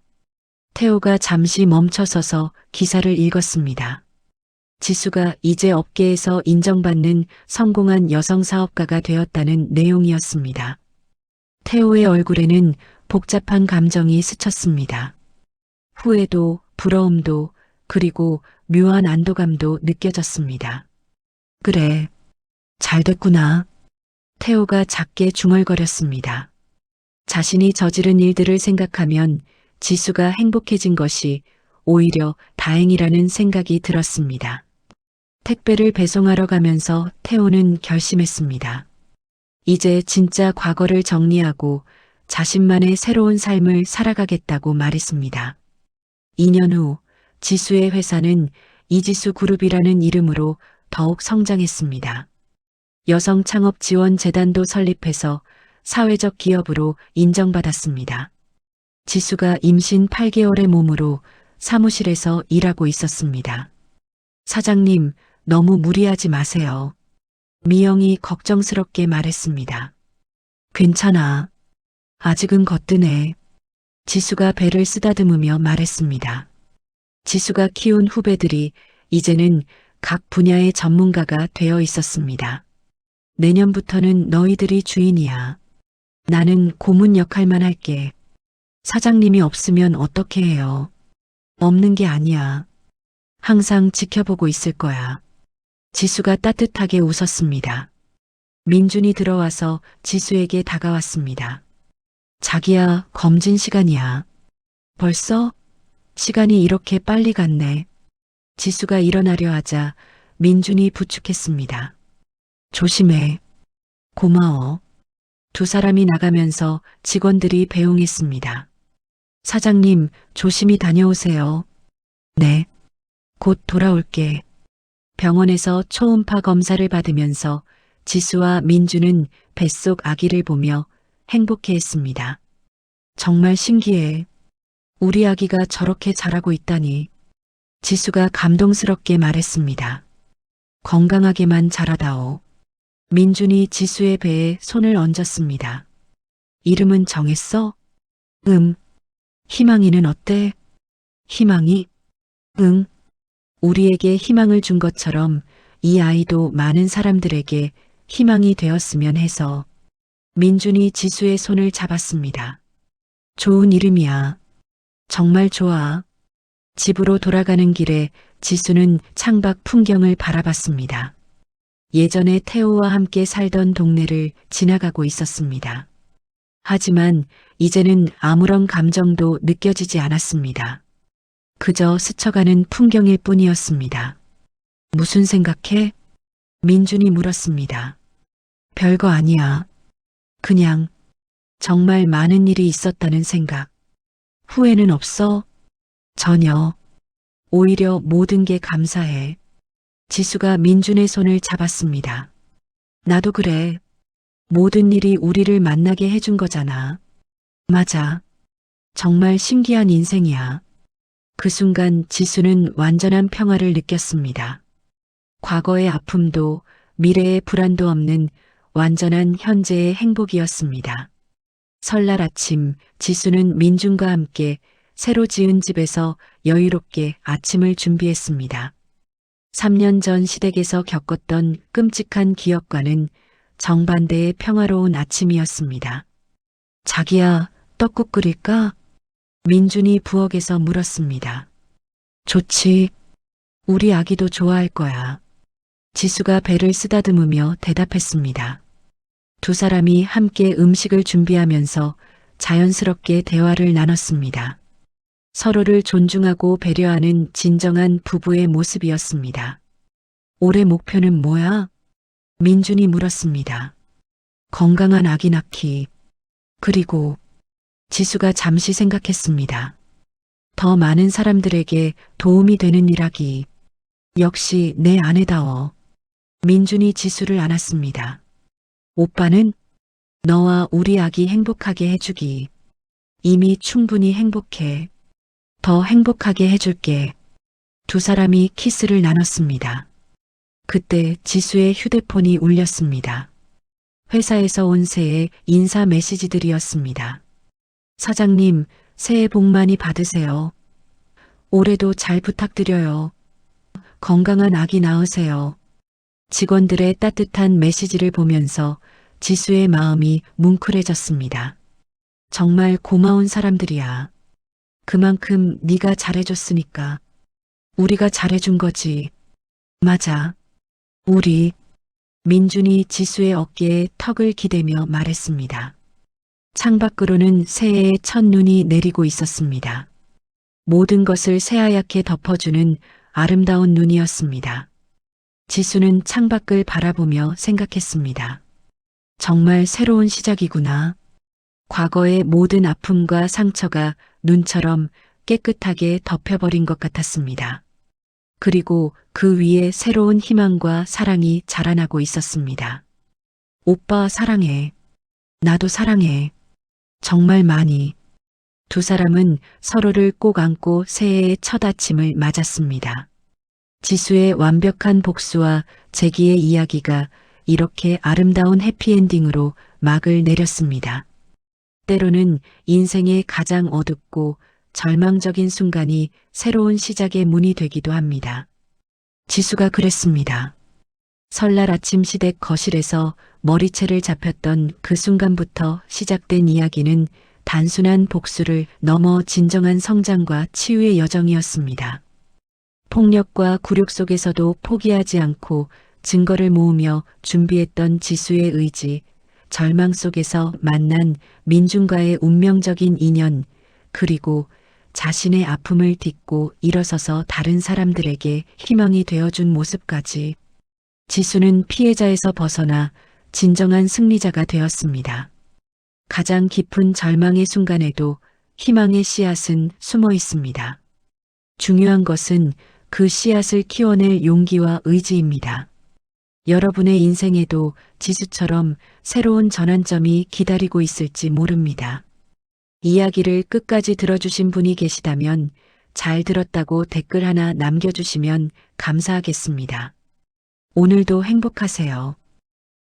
태호가 잠시 멈춰서서 기사를 읽었습니다. 지수가 이제 업계에서 인정받는 성공한 여성 사업가가 되었다는 내용이었습니다. 태호의 얼굴에는 복잡한 감정이 스쳤습니다. 후회도, 부러움도, 그리고 묘한 안도감도 느껴졌습니다. 그래, 잘 됐구나. 태호가 작게 중얼거렸습니다. 자신이 저지른 일들을 생각하면 지수가 행복해진 것이 오히려 다행이라는 생각이 들었습니다. 택배를 배송하러 가면서 태호는 결심했습니다. 이제 진짜 과거를 정리하고 자신만의 새로운 삶을 살아가겠다고 말했습니다. 2년 후 지수의 회사는 이지수 그룹이라는 이름으로 더욱 성장했습니다. 여성 창업 지원 재단도 설립해서 사회적 기업으로 인정받았습니다. 지수가 임신 8개월의 몸으로 사무실에서 일하고 있었습니다. 사장님, 너무 무리하지 마세요. 미영이 걱정스럽게 말했습니다. 괜찮아. 아직은 거뜬해. 지수가 배를 쓰다듬으며 말했습니다. 지수가 키운 후배들이 이제는 각 분야의 전문가가 되어 있었습니다. 내년부터는 너희들이 주인이야. 나는 고문 역할만 할게. 사장님이 없으면 어떻게 해요? 없는 게 아니야. 항상 지켜보고 있을 거야. 지수가 따뜻하게 웃었습니다. 민준이 들어와서 지수에게 다가왔습니다. 자기야, 검진 시간이야. 벌써? 시간이 이렇게 빨리 갔네. 지수가 일어나려 하자 민준이 부축했습니다. 조심해. 고마워. 두 사람이 나가면서 직원들이 배웅했습니다. 사장님, 조심히 다녀오세요. 네. 곧 돌아올게. 병원에서 초음파 검사를 받으면서 지수와 민주는 뱃속 아기를 보며 행복해했습니다. 정말 신기해. 우리 아기가 저렇게 자라고 있다니. 지수가 감동스럽게 말했습니다. 건강하게만 자라다오. 민준이 지수의 배에 손을 얹었습니다. 이름은 정했어? 희망이는 어때? 희망이? 응. 우리에게 희망을 준 것처럼 이 아이도 많은 사람들에게 희망이 되었으면 해서. 민준이 지수의 손을 잡았습니다. 좋은 이름이야. 정말 좋아. 집으로 돌아가는 길에 지수는 창밖 풍경을 바라봤습니다. 예전에 태호와 함께 살던 동네를 지나가고 있었습니다. 하지만 이제는 아무런 감정도 느껴지지 않았습니다. 그저 스쳐가는 풍경일 뿐이었습니다. 무슨 생각해? 민준이 물었습니다. 별거 아니야. 그냥 정말 많은 일이 있었다는 생각. 후회는 없어? 전혀. 오히려 모든 게 감사해. 지수가 민준의 손을 잡았습니다. 나도 그래. 모든 일이 우리를 만나게 해준 거잖아. 맞아. 정말 신기한 인생이야. 그 순간 지수는 완전한 평화를 느꼈습니다. 과거의 아픔도 미래의 불안도 없는 완전한 현재의 행복이었습니다. 설날 아침 지수는 민준과 함께 새로 지은 집에서 여유롭게 아침을 준비했습니다. 3년 전 시댁에서 겪었던 끔찍한 기억과는 정반대의 평화로운 아침이었습니다. 자기야, 떡국 끓일까? 민준이 부엌에서 물었습니다. 좋지. 우리 아기도 좋아할 거야. 지수가 배를 쓰다듬으며 대답했습니다. 두 사람이 함께 음식을 준비하면서 자연스럽게 대화를 나눴습니다. 서로를 존중하고 배려하는 진정한 부부의 모습이었습니다. 올해 목표는 뭐야? 민준이 물었습니다. 건강한 아기 낳기. 그리고 지수가 잠시 생각했습니다. 더 많은 사람들에게 도움이 되는 일 하기. 역시 내 아내다워. 민준이 지수를 안았습니다. 오빠는 너와 우리 아기 행복하게 해주기. 이미 충분히 행복해. 더 행복하게 해줄게. 두 사람이 키스를 나눴습니다. 그때 지수의 휴대폰이 울렸습니다. 회사에서 온 새해 인사 메시지들이었습니다. 사장님, 새해 복 많이 받으세요. 올해도 잘 부탁드려요. 건강한 아기 낳으세요. 직원들의 따뜻한 메시지를 보면서 지수의 마음이 뭉클해졌습니다. 정말 고마운 사람들이야. 그만큼 네가 잘해줬으니까. 우리가 잘해준 거지. 맞아. 우리. 민준이 지수의 어깨에 턱을 기대며 말했습니다. 창밖으로는 새해의 첫눈이 내리고 있었습니다. 모든 것을 새하얗게 덮어주는 아름다운 눈이었습니다. 지수는 창밖을 바라보며 생각했습니다. 정말 새로운 시작이구나. 과거의 모든 아픔과 상처가 눈처럼 깨끗하게 덮여버린 것 같았습니다. 그리고 그 위에 새로운 희망과 사랑이 자라나고 있었습니다. 오빠 사랑해. 나도 사랑해. 정말 많이. 두 사람은 서로를 꼭 안고 새해의 첫 아침을 맞았습니다. 지수의 완벽한 복수와 재기의 이야기가 이렇게 아름다운 해피엔딩으로 막을 내렸습니다. 때로는 인생의 가장 어둡고 절망적인 순간이 새로운 시작의 문이 되기도 합니다. 지수가 그랬습니다. 설날 아침 시댁 거실에서 머리채를 잡혔던 그 순간부터 시작된 이야기는 단순한 복수를 넘어 진정한 성장과 치유의 여정이었습니다. 폭력과 굴욕 속에서도 포기하지 않고 증거를 모으며 준비했던 지수의 의지, 절망 속에서 만난 민준과의 운명적인 인연, 그리고 자신의 아픔을 딛고 일어서서 다른 사람들에게 희망이 되어준 모습까지. 지수는 피해자에서 벗어나 진정한 승리자가 되었습니다. 가장 깊은 절망의 순간에도 희망의 씨앗은 숨어 있습니다. 중요한 것은 그 씨앗을 키워낼 용기와 의지입니다. 여러분의 인생에도 지수처럼 새로운 전환점이 기다리고 있을지 모릅니다. 이야기를 끝까지 들어주신 분이 계시다면 잘 들었다고 댓글 하나 남겨주시면 감사하겠습니다. 오늘도 행복하세요.